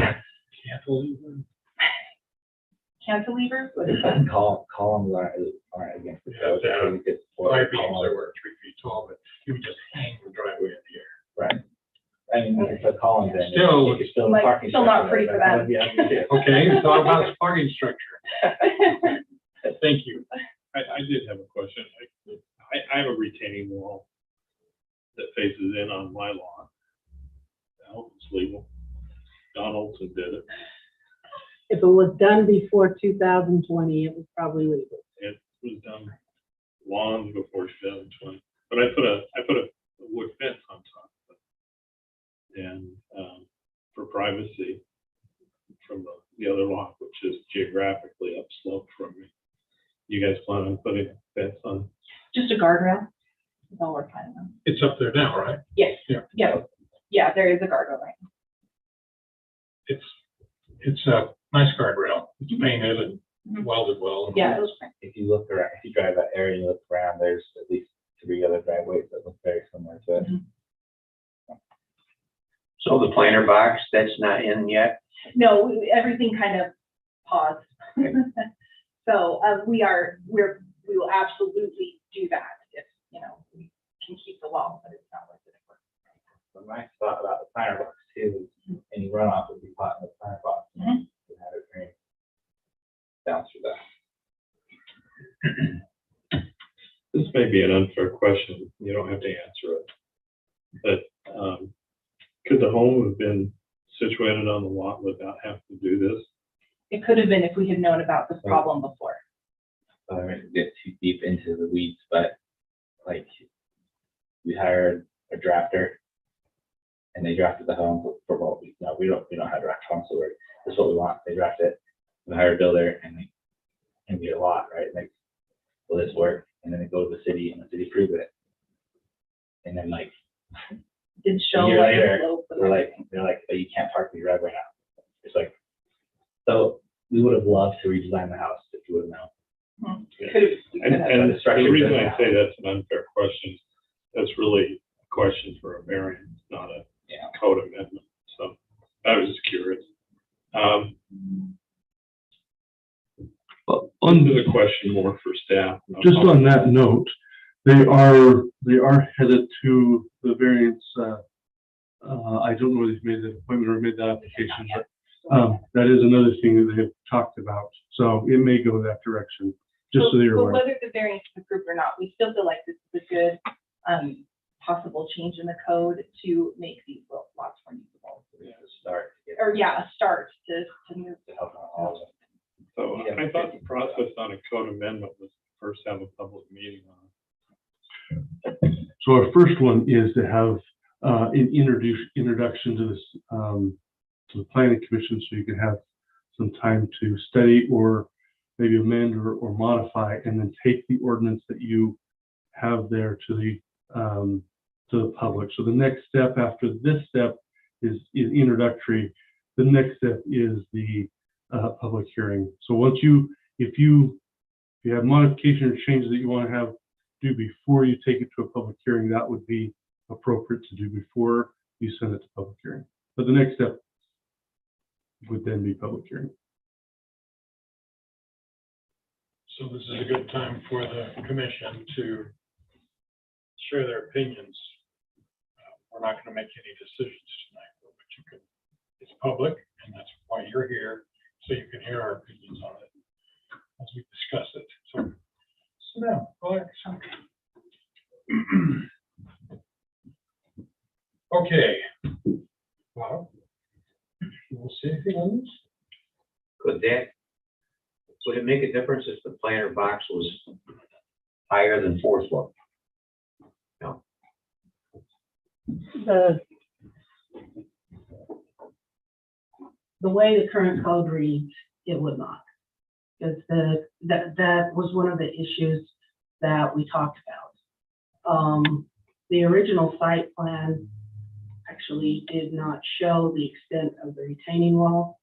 E: Cantilever? What is that?
L: Columns aren't against the
A: Yeah,
L: code.
A: yeah.
L: We could support
A: Light beams
L: columns.
A: that were 3 feet tall, but you would just hang the driveway in the air.
L: Right. I mean, we could put columns in.
A: Still-
L: You could still
E: Like,
L: parking
E: still not
L: structure
E: pretty
L: there,
E: for
L: but that
E: them.
L: would be ugly too.
A: Okay, so about the parking structure. Thank you.
J: I did have a question. I have a retaining wall that faces in on my lawn. Now it's legal. Don Olson did it.
D: If it was done before 2020, it was probably legal.
J: It was done long before 2020. But I put a wood fence on top of it. And for privacy from the other lot, which is geographically upslope from me. You guys plan on putting a fence on?
E: Just a guardrail. That's all we're planning on.
A: It's up there now, right?
E: Yes.
A: Yeah.
E: Yeah, there is a guardrail right now.
A: It's a nice guardrail. It's painted and welded well.
E: Yeah, it was great.
L: If you look around, if you drive that area and you look around, there's at least 3 other driveways that look very similar to it.
B: So the planter box, that's not in yet?
E: No, everything kind of paused. So we will absolutely do that if, we can keep the wall, but it's not worth it.
L: The nice thought about the planter box too is any runoff would be caught in the planter box.
E: Mhm.
L: You have it drain down through that.
J: This may be an unfair question. You don't have to answer it. But could the home have been situated on the lot without having to do this?
E: It could have been if we had known about this problem before.
L: So I won't get too deep into the weeds, but like we hired a drafter and they drafted the home for what we don't have draft homes, so this is what we want. They draft it, we hire a builder and they get a lot, right? Like, will this work? And then they go to the city and the city approves it. And then like
E: Did
L: a
E: show
L: year
E: like
L: later,
E: the slope and
L: they're
E: everything.
L: like, oh, you can't park in your driveway now. It's like, so we would have loved to redesign the house if you would have known.
E: We could have-
J: And
L: the structure
J: the reason
L: doesn't
J: I
L: have-
J: say that's an unfair question, that's really a question for a variance, not a
L: Yeah.
J: code amendment. So I was just curious. Under the question more for staff.
C: Just on that note, they are headed to the variance. I don't know if they've made that appointment or made that application, but that is another thing that they've talked about. So it may go that direction, just so you're
E: But
C: aware.
E: whether the variance is approved or not, we still feel like this is a good possible change in the code to make these lots more usable.
L: It's a start to get-
E: Or a start to move.
L: to help out all of them.
J: So I thought the process on a code amendment was first have a public meeting on it.
C: So our first one is to have an introduction to this, to the planning commission, so you can have some time to study or maybe amend or modify, and then take the ordinance that you have there to the public. So the next step after this step is introductory. The next step is the public hearing. So once if you have modification or changes that you want to do before you take it to a public hearing, that would be appropriate to do before you send it to public hearing. But the next step would then be public hearing.
A: So this is a good time for the commission to share their opinions. We're not going to make any decisions tonight, but you can, it's public, and that's why you're here, so you can hear our opinions on it as we discuss it. So now, go ahead. Okay. Well, we'll see anything on this?
B: Would it make a difference if the planter box was higher than 4 foot? No.
D: the way the current code reads, it would not. Because that was one of the issues that we talked about. The original site plan actually did not show the extent of the retaining wall.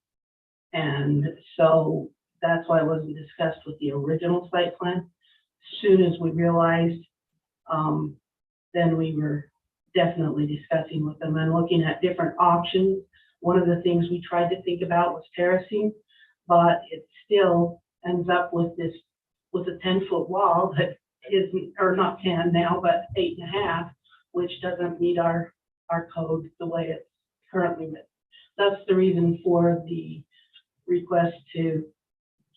D: And so that's why it wasn't discussed with the original site plan. As soon as we realized, then we were definitely discussing with them and looking at different options. One of the things we tried to think about was terracing, but it still ends up with a 10-foot wall that isn't, or not 10 now, but 8.5, which doesn't meet our code the way it's currently written. That's the reason for the request to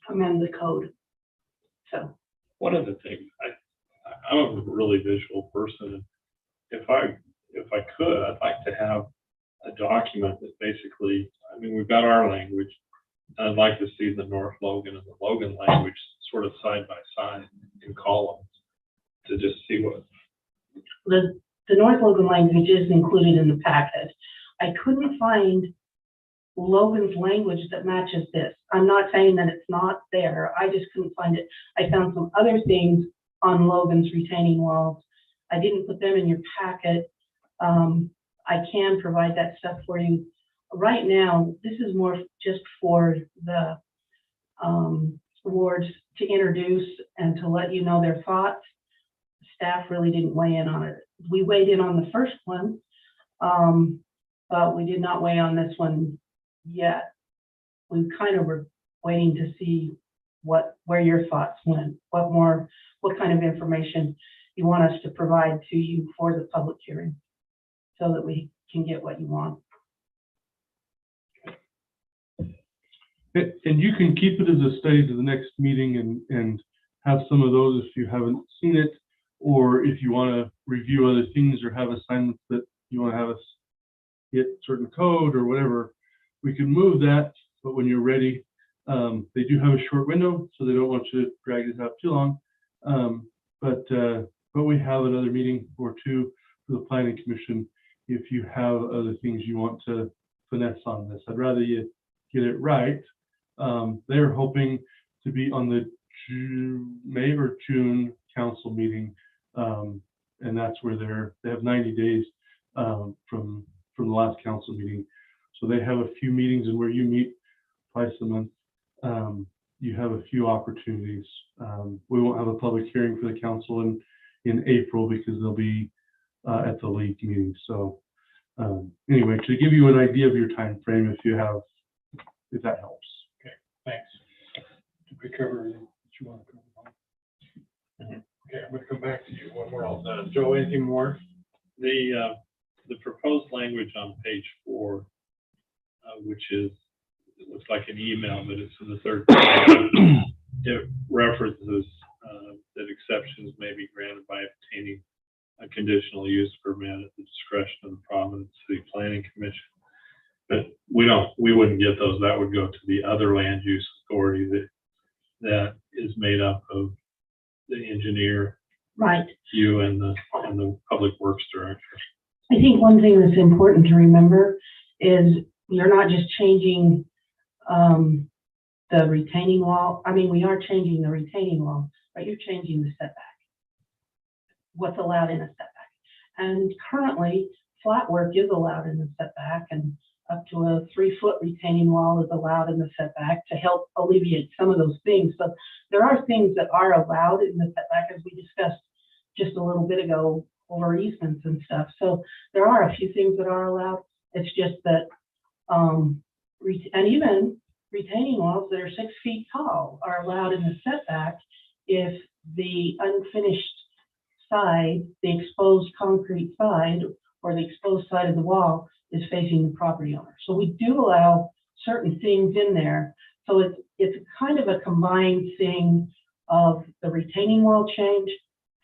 D: amend the code. So.
J: One of the things, I'm a really visual person, and if I could, I'd like to have a document that basically, I mean, we've got our language. I'd like to see the North Logan and the Logan language sort of side by side in columns to just see what.
D: The North Logan language is included in the packet. I couldn't find Logan's language that matches this. I'm not saying that it's not there. I just couldn't find it. I found some other things on Logan's retaining walls. I didn't put them in your packet. I can provide that stuff for you. Right now, this is more just for the wards to introduce and to let you know their thoughts. Staff really didn't weigh in on it. We weighed in on the first one, but we did not weigh on this one yet. We kind of were waiting to see where your thoughts went, what kind of information you want us to provide to you for the public hearing, so that we can get what you want.
C: And you can keep it as a study to the next meeting and have some of those if you haven't seen it, or if you want to review other things or have assignments that you want to have us hit certain code or whatever, we can move that. But when you're ready, they do have a short window, so they don't want you to drag this out too long. But we have another meeting or two for the Planning Commission if you have other things you want to finesse on this. I'd rather you get it right. They're hoping to be on the May or June council meeting, and that's where they have 90 days from the last council meeting. So they have a few meetings, and where you meet twice a month, you have a few opportunities. We won't have a public hearing for the council in April because they'll be at the league meeting. So anyway, to give you an idea of your time frame, if that helps.
A: Okay, thanks. Did we cover everything that you want to cover? Okay, I'm going to come back to you when we're all done. Joe, anything more?
J: The proposed language on page 4, which is, it looks like an email, but it's in the third paragraph. It references that exceptions may be granted by obtaining a conditional use permit at the discretion of the Providence City Planning Commission. But we wouldn't get those. That would go to the other land use authority that is made up of the engineer,
D: Right.
J: you, and the public works director.
D: I think one thing that's important to remember is you're not just changing the retaining wall. I mean, we are changing the retaining wall, but you're changing the setback. What's allowed in a setback. And currently, flat work is allowed in the setback, and up to a 3-foot retaining wall is allowed in the setback to help alleviate some of those things. So there are things that are allowed in the setback, as we discussed just a little bit ago over easements and stuff. So there are a few things that are allowed. It's just that, and even retaining walls that are 6 feet tall are allowed in the setback if the unfinished side, the exposed concrete side, or the exposed side of the wall is facing the property owner. So we do allow certain things in there. So it's kind of a combined thing of the retaining wall change,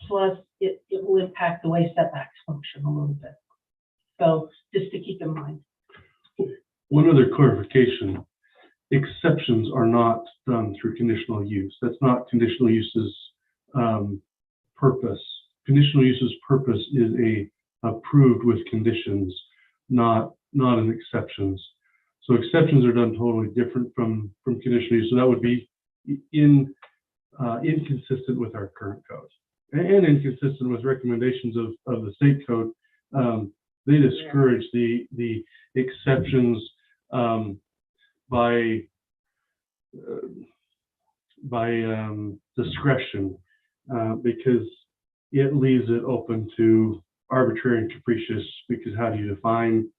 D: plus it will impact the way setbacks function a little bit. So just to keep in mind.
C: One other clarification, exceptions are not done through conditional use. That's not conditional use's purpose. Conditional use's purpose is approved with conditions, not an exceptions. So exceptions are done totally different from conditional use. So that would be inconsistent with our current code and inconsistent with recommendations of the state code. They discourage the exceptions by discretion because it leaves it open to arbitrary and capricious, because how do you define,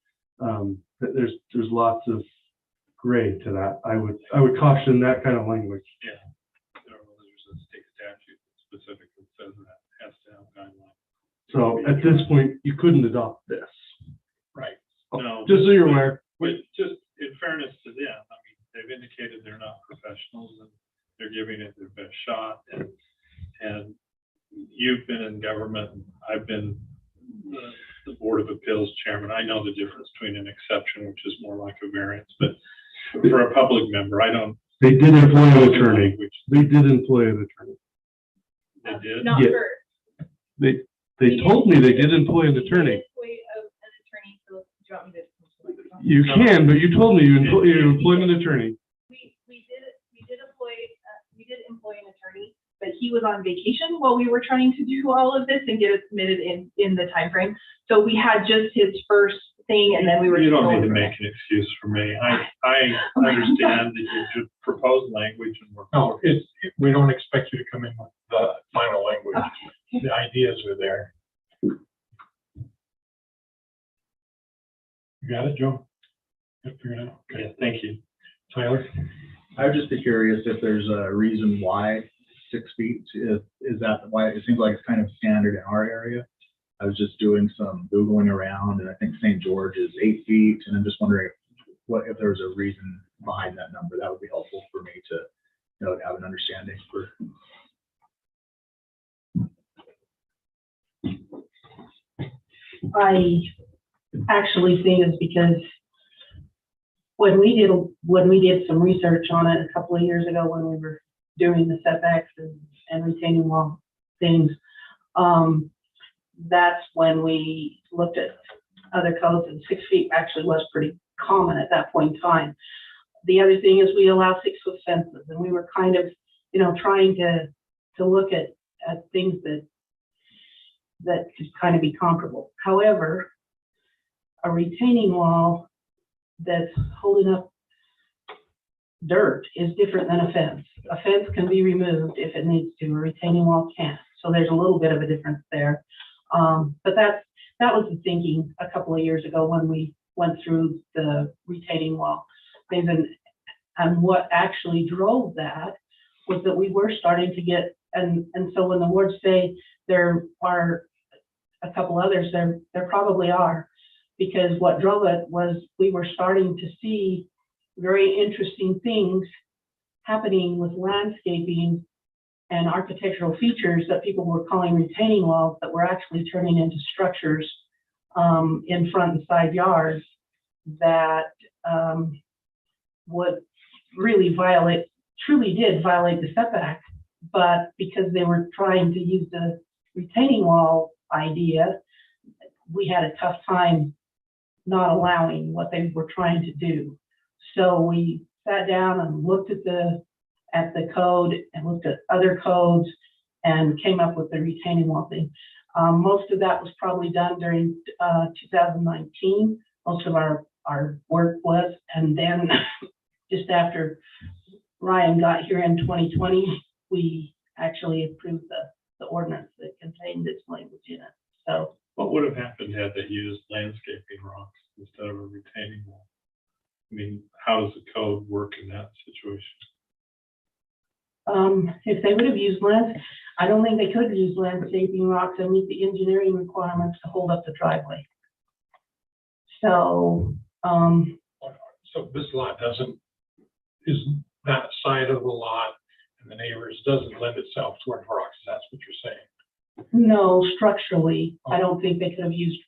C: there's lots of gray to that. I would caution that kind of language.
J: Yeah. There's a state statute that specifically says that has to have guidelines.
C: So at this point, you couldn't adopt this.
J: Right. No.
C: Just so you're aware.
J: But just in fairness to them, I mean, they've indicated they're not professionals and they're giving it their best shot. And you've been in government, and I've been the Board of Appeals chairman. I know the difference between an exception, which is more like a variance, but for a public member, I don't.
C: They did employ an attorney. They did employ an attorney.
J: They did?
E: Not
C: Yeah.
E: for.
C: They told me they did employ an attorney.
E: An attorney, so do you want me to?
C: You can, but you told me you employed an attorney.
E: We did employ an attorney, but he was on vacation while we were trying to do all of this and get it submitted in the timeframe. So we had just his first thing, and then we were.
J: You don't need to
E: going
J: make an excuse for me. I understand that you just proposed language and we're.
A: No, we don't expect you to come in with the final language. The ideas are there. You got it, Joe? Got it figured out? Okay.
J: Yeah, thank you.
A: Tyler?
H: I would just be curious if there's a reason why 6 feet, is that why, it seems like it's kind of standard in our area. I was just doing some Googling around, and I think St. George is 8 feet, and I'm just wondering if there's a reason behind that number. That would be helpful for me to, have an understanding for.
D: I actually think it's because when we did some research on it a couple of years ago when we were doing the setbacks and retaining wall things, that's when we looked at other codes, and 6 feet actually was pretty common at that point in time. The other thing is we allow 6-foot fences, and we were kind of, trying to look at things that could kind of be comparable. However, a retaining wall that's holding up dirt is different than a fence. A fence can be removed if it needs to, a retaining wall can't. So there's a little bit of a difference there. But that was the thinking a couple of years ago when we went through the retaining wall things. And what actually drove that was that we were starting to get, and so when the words say there are a couple others, there probably are, because what drove it was we were starting to see very interesting things happening with landscaping and architectural features that people were calling retaining walls that were actually turning into structures in front and side yards that would really truly did violate the setback, but because they were trying to use the retaining wall idea, we had a tough time not allowing what they were trying to do. So we sat down and looked at the code and looked at other codes and came up with the retaining wall thing. Most of that was probably done during 2019. Most of our work was, and then just after Ryan got here in 2020, we actually approved the ordinance that contained this language in it. So
J: What would have happened had they used landscaping rocks instead of a retaining wall? I mean, how does the code work in that situation?
D: if they would have used I don't think they could use landscaping rocks and meet the engineering requirements to hold up the driveway. So,
A: So this lot is that side of the lot and the neighbors doesn't lend itself toward rocks. That's what you're saying.
D: no, structurally, I don't think they could have used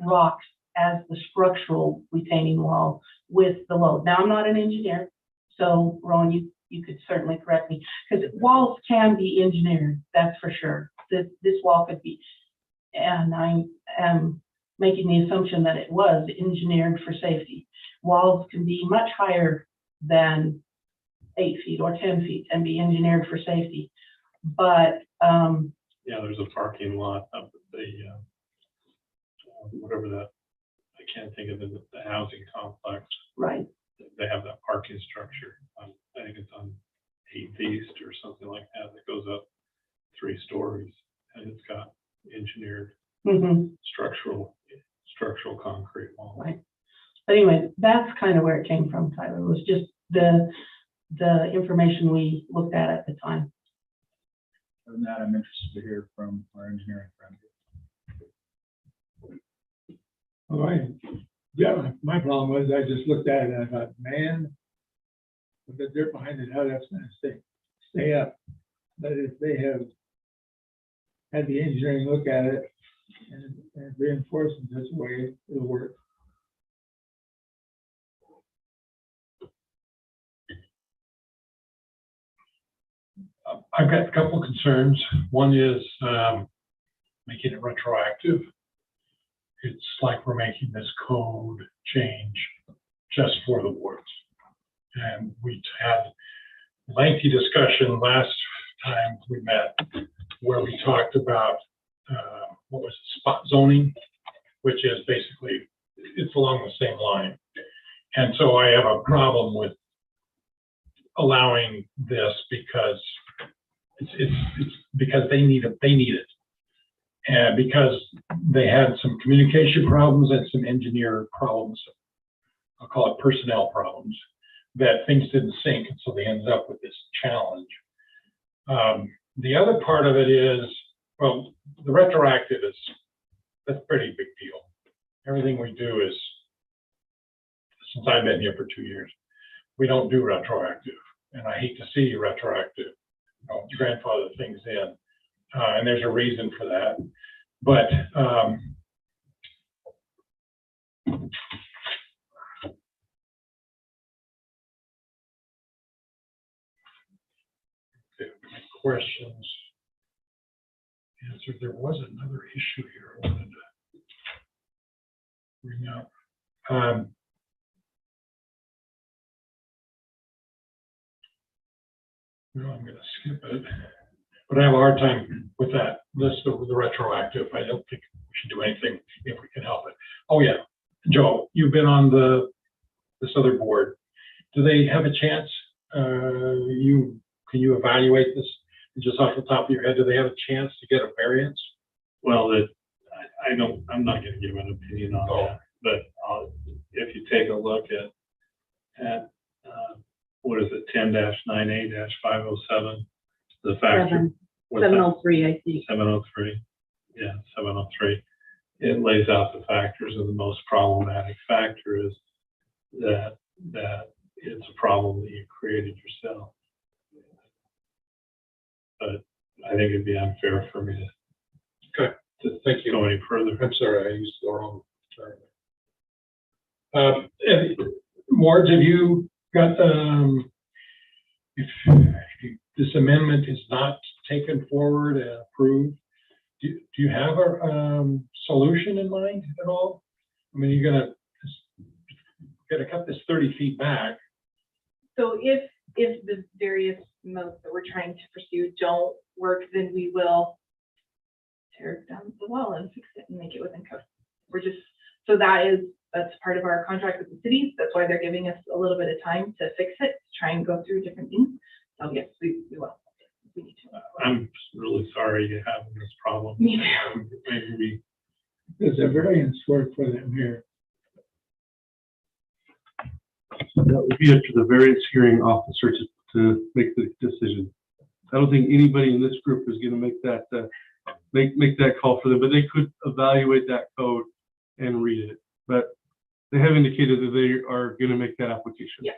D: rocks as the structural retaining wall with the load. Now, I'm not an engineer, so Rowan, you could certainly correct me, because walls can be engineered, that's for sure. This wall could be, and I am making the assumption that it was engineered for safety. Walls can be much higher than 8 feet or 10 feet and be engineered for safety. But,
J: Yeah, there's a parking lot up at the, whatever that, I can't think of it, the housing complex.
D: right,
J: They have that parking structure. I think it's on 8th East or something like that, that goes up 3 stories. And it's got engineered
D: mhm,
J: structural concrete wall.
D: right. But anyway, that's kind of where it came from, Tyler. It was just the information we looked at the time.
H: Other than that, I'm interested to hear from our engineering friend.
K: All right. Yeah, my problem was I just looked at it and I thought, man, with the dirt behind it, how that's gonna stay up. But if they have had the engineering look at it and reinforce in such a way, it'll work.
A: I've got a couple concerns. One is making it retroactive. It's like we're making this code change just for the wards. And we had lengthy discussion last time we met where we talked about what was it, spot zoning, which is basically, it's along the same line. And so I have a problem with allowing this because it's because they need it. And because they had some communication problems and some engineer problems, I'll call it personnel problems, that things didn't sync, and so they ended up with this challenge. The other part of it is, well, the retroactive that's a pretty big deal. Everything we do is, since I've been here for 2 years, we don't do retroactive, and I hate to see retroactive, grandfather things in. And there's a reason for that. But my questions answered. There was another issue here I wanted to bring up. No, I'm going to skip it. But I have a hard time with that list of the retroactive. I don't think we should do anything if we can help it. Oh yeah, Joe, you've been on this other board. Do they have a chance? Can you evaluate this just off the top of your head? Do they have a chance to get a variance?
J: Well, I'm not gonna give an opinion on that, but if you take a look at what is it, 10-9A-507, the factor.
D: 703, I think.
J: 703, yeah, 703. It lays out the factors, and the most problematic factor is that it's a problem that you created yourself. But I think it'd be unfair for me to
A: Thank you.
J: go any further.
A: I'm sorry, I used the wrong term. Wards, have you got, if this amendment is not taken forward and approved, do you have a solution in mind at all? I mean, you're gonna cut this 30 feet back.
E: So if the various modes that we're trying to pursue don't work, then we will tear down the wall and fix it and make it within code. That's part of our contract with the cities. That's why they're giving us a little bit of time to fix it, to try and go through different things. So yes, we will. We need to.
J: I'm really sorry you're having this problem.
E: Me too.
J: Maybe
K: There's a variance work for them here.
C: That would be up to the variance hearing officer to make the decision. I don't think anybody in this group is gonna make that, make that call for them, but they could evaluate that code and read it. But they have indicated that they are gonna make that application.
E: Yeah.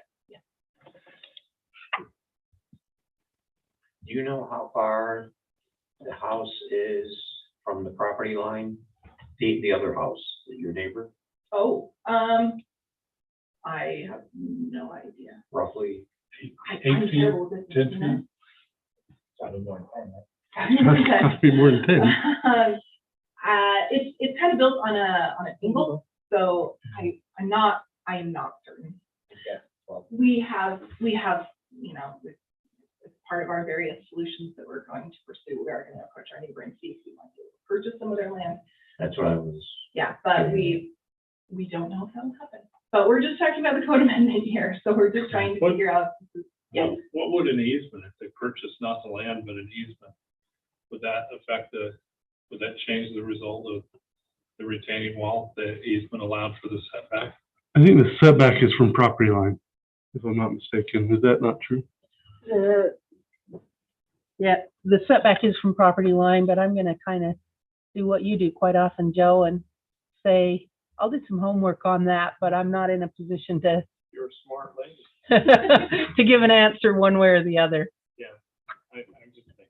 B: Do you know how far the house is from the property line? The other house, your neighbor,
E: Oh, I have no idea.
B: roughly?
E: I'm
A: 8 feet,
E: terrible with this,
A: 10
E: you know?
A: feet?
L: Probably more than 10, right?
C: Be more than 10.
E: It's kind of built on an angle, so I am not certain.
L: Yeah, well,
E: We have, you know, as part of our various solutions that we're going to pursue, we are going to approach our neighbor and see if we want to purchase some of their land.
B: That's what I was,
E: Yeah, but we don't know if that'll happen. But we're just talking about the code amendment here, so we're just trying to figure out. Yeah.
J: What would an easement, if they purchased not the land, but an easement, would that affect would that change the result of the retaining wall, the easement allowed for the setback?
C: I think the setback is from property line, if I'm not mistaken. Is that not true?
D: Yeah, the setback is from property line, but I'm gonna kind of do what you do quite often, Joe, and say, I'll do some homework on that, but I'm not in a position to
J: You're a smart lady.
D: to give an answer one way or the other.
J: I'm just thinking.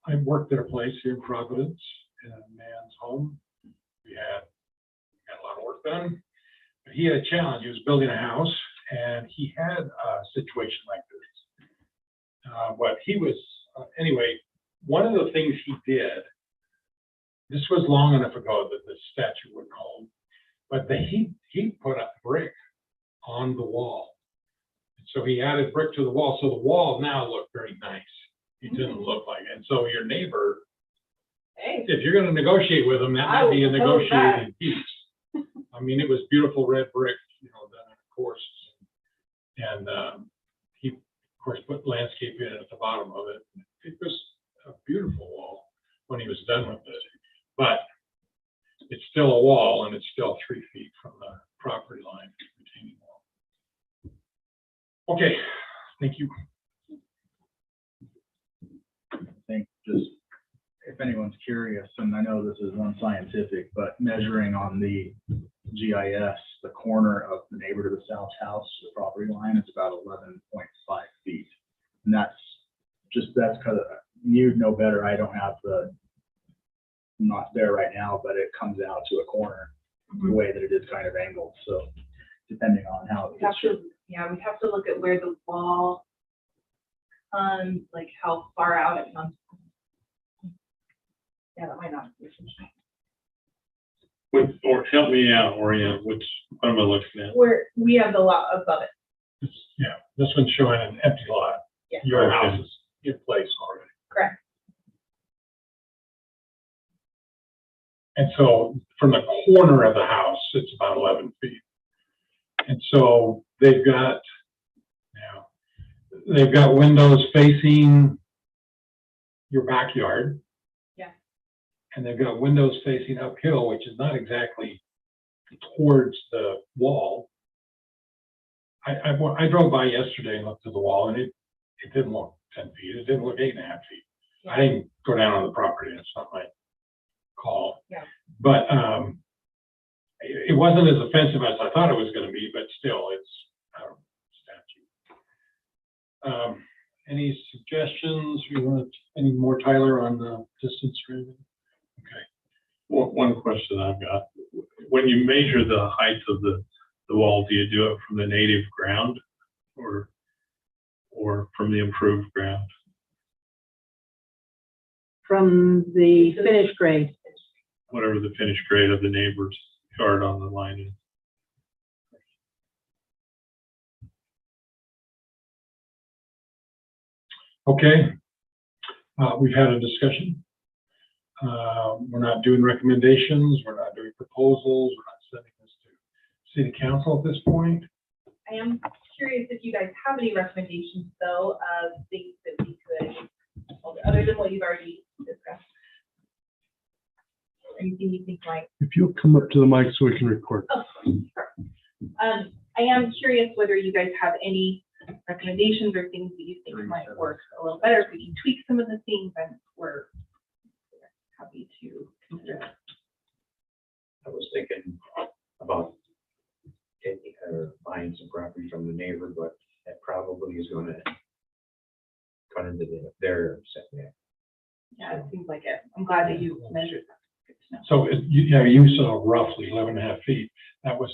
A: I worked at a place here in Providence, in a man's home. We had a lot of work done. But he had a challenge. He was building a house, and he had a situation like this. But he was, anyway, one of the things he did, this was long enough ago that the statute would call, but he put up brick on the wall. So he added brick to the wall, so the wall now looked very nice. It didn't look like it. And so your neighbor,
E: Hey,
A: if you're gonna negotiate with them, that
E: I
A: might be a
E: will propose that.
A: negotiating piece. I mean, it was beautiful red brick, you know, done in course. And he, of course, put landscape in at the bottom of it. It was a beautiful wall when he was done with it. But it's still a wall, and it's still 3 feet from the property line, retaining wall. Okay, thank you.
H: I think just, if anyone's curious, and I know this is unscientific, but measuring on the GIS, the corner of the neighbor to the south house, the property line, it's about 11.5 feet. And that's because you'd know better. I don't have I'm not there right now, but it comes out to a corner the way that it is kind of angled. So depending on how
E: we have to look at where the wall comes, like how far out it comes. Yeah, that might not be.
J: Or help me out, orient, what am I looking at?
E: We have the lot above it.
A: Yeah, this one's showing an empty lot.
E: Yeah.
A: Your house is in place already.
E: Correct.
A: And so from the corner of the house, it's about 11 feet. And so they've got windows facing your backyard.
E: Yeah.
A: And they've got windows facing uphill, which is not exactly towards the wall. I drove by yesterday and looked at the wall, and it didn't look 10 feet. It didn't look 8.5 feet.
E: Yeah.
A: I didn't go down on the property. It's not my call.
E: Yeah.
A: But it wasn't as offensive as I thought it was going to be, but still, it's statute. Any suggestions? We want any more, Tyler, on the distance or anything? Okay.
J: One question I've got. When you measure the height of the wall, do you do it from the native ground or from the improved ground?
D: From the finished grade.
J: Whatever the finished grade of the neighbor's yard on the line is.
A: Okay. We've had a discussion. We're not doing recommendations. We're not doing proposals. We're not sending this to city council at this point.
E: I am curious if you guys have any recommendations, though, of things that we could, other than what you've already discussed. Anything you think might.
C: If you'll come up to the mic so we can record.
E: Oh, sure. I am curious whether you guys have any recommendations or things that you think might work a little better. If we can tweak some of the things, and we're happy to consider that.
B: I was thinking about taking or buying some property from the neighbor, but that probably is going to cut into their setback.
E: Yeah, it seems like it. I'm glad that you measured that. Good to know.
A: So you saw roughly 11.5 feet. That was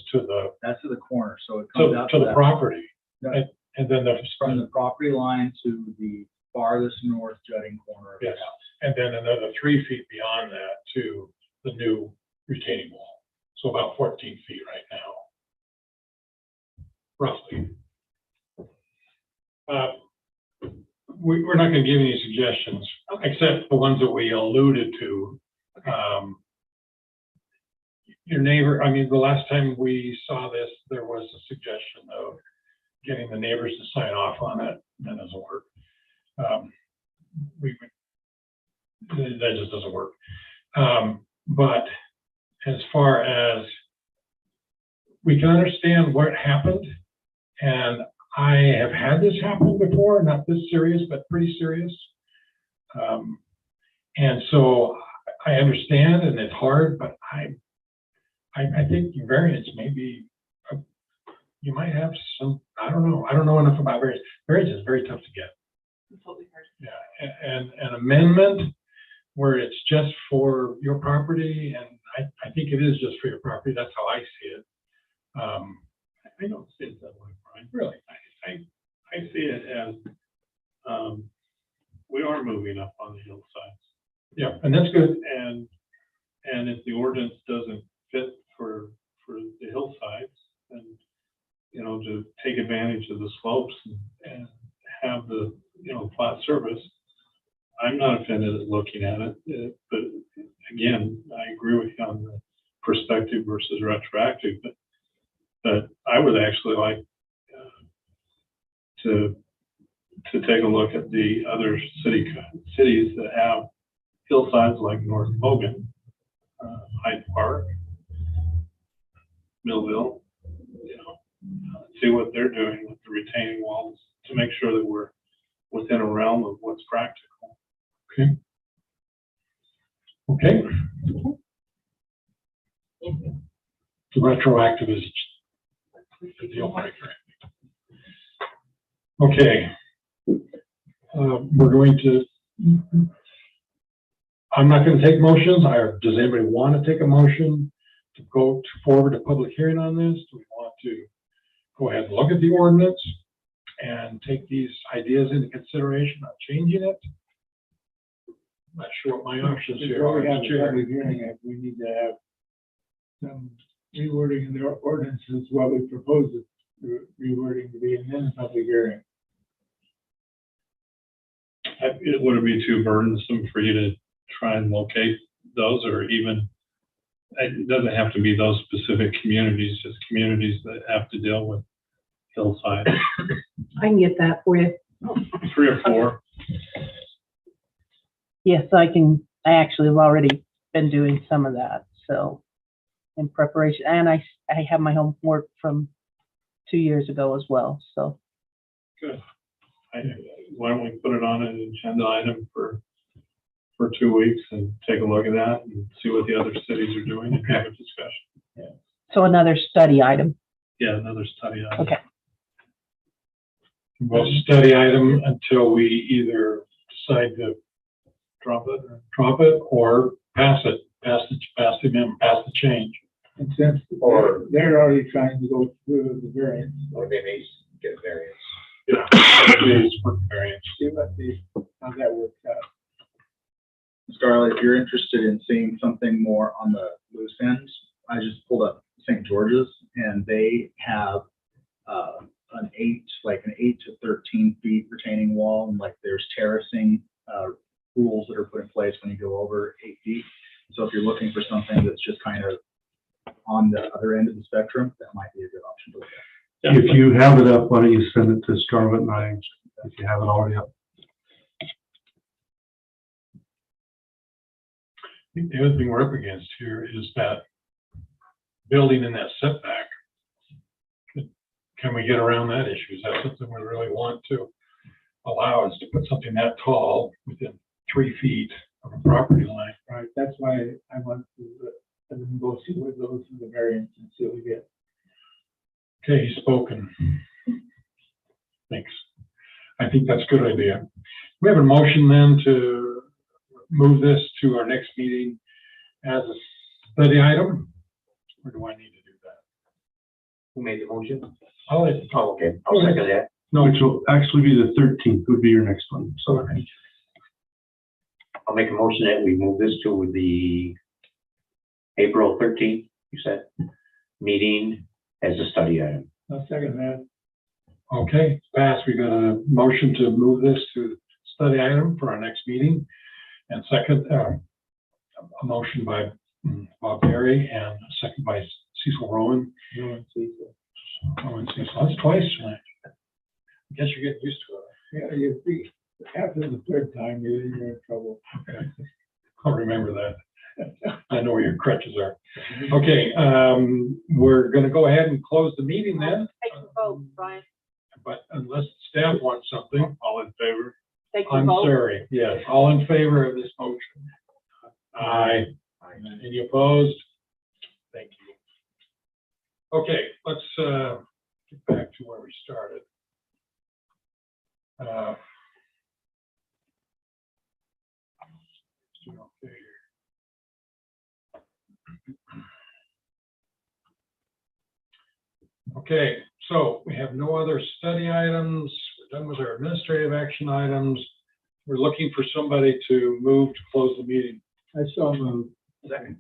H: that's to the corner. So it comes out
A: to the
H: that-
A: property.
H: No.
A: And then
H: from the property line to the farthest north jutting corner of the
A: Yes.
H: house.
A: and then another 3 feet beyond that to the new retaining wall. So about 14 feet right now. Roughly. We're not gonna give any suggestions, except the ones that we alluded to. Your neighbor, I mean, the last time we saw this, there was a suggestion of getting the neighbors to sign off on it. That doesn't work. That just doesn't work. But as far as we can understand what happened, and I have had this happen before, not this serious, but pretty serious. And so I understand, and it's hard, but I think variance may be, you might have some, I don't know enough about variance. Variance is very tough to get.
E: Totally heard.
A: Yeah, and an amendment where it's just for your property, and I think it is just for your property, that's how I see it.
J: I don't see it that way, Brian.
A: Really?
J: I see it as, we are moving up on the hillsides.
A: Yeah, and that's good.
J: And if the ordinance doesn't fit for the hillsides, then, you know, to take advantage of the slopes and have the, you know, flat surface, I'm not offended at looking at it, but again, I agree with you on the perspective versus retroactive, but I would actually like to take a look at the other cities that have hillsides like North Logan, Hyde Park, Millville, you know, see what they're doing with the retaining walls to make sure that we're within a realm of what's practical.
A: Okay. Okay. The retroactive is the deal breaker. Okay. We're going to, I'm not going to take motions. Does anybody want to take a motion to go forward to public hearing on this? Do we want to go ahead and look at the ordinance and take these ideas into consideration, not changing it? Not sure what my options here
K: Before
A: are.
K: we have a
A: Chair.
K: public hearing, we need to have some rewording in the ordinances, what we propose the rewording to be, and then a public hearing.
J: Would it be too burdensome for you to try and locate those, or even, it doesn't have to be those specific communities, just communities that have to deal with hillside,
D: I can get that for you.
J: 3 or 4?
D: Yes, I can. I actually have already been doing some of that, so in preparation, and I have my homework from 2 years ago as well, so.
J: Good. Why don't we put it on an agenda item for 2 weeks and take a look at that and see what the other cities are doing and have a discussion.
D: So another study item.
J: Yeah, another study item.
D: Okay.
A: We'll study item until we either decide to drop it or pass it, pass the amendment, pass the change.
K: And since
L: Or-
K: they're already trying to go through the variance,
L: Or they may get variance.
A: Yeah. Please, for variance.
K: see how that works out.
H: Scarlett, if you're interested in seeing something more on the loose ends, I just pulled up St. George's, and they have an 8 to 13 feet retaining wall, and like there's terracing rules that are put in place when you go over 8 feet. So if you're looking for something that's just kind of on the other end of the spectrum, that might be a good option to look at.
C: If you have it up, why don't you send it to Scarlett and I, if you have it already up?
A: I think the other thing we're up against here is that building in that setback. Can we get around that issue? Is that something we really want to allow us to put something that tall within 3 feet of a property line?
K: Right, that's why I want to let them go see what goes through the variance and see what we get.
A: Okay, he's spoken. Thanks. I think that's a good idea. We have a motion then to move this to our next meeting as a study item, or do I need to do that?
B: Who made the motion?
A: I'll let,
B: Oh, okay, I'll second that.
A: no,
C: Which will actually be the 13th, would be your next one. So
B: I'll I'll make a motion that we move this to the April 13th, you said, meeting as a study item.
K: I'll second that.
A: Okay, passed. We got a motion to move this to study item for our next meeting. And second, a motion by Bob Berry and a second by Cecil Rowan. Rowan Cecil. That's twice tonight. I guess you're getting used to it.
K: Yeah, you see, after the third time, you're in trouble.
A: Okay. I'll remember that. I know where your crutches are. Okay, we're gonna go ahead and close the meeting then,
D: Take the vote, Brian.
A: but unless staff wants something,
J: All in favor?
D: Take the
A: I'm
D: vote.
A: sorry. Yes, all in favor of this motion? Aye. Any opposed? Thank you. Okay, let's get back to where we started. Doing okay here. Okay, so we have no other study items. We're done with our administrative action items. We're looking for somebody to move to close the meeting.
K: I saw move.
B: Second.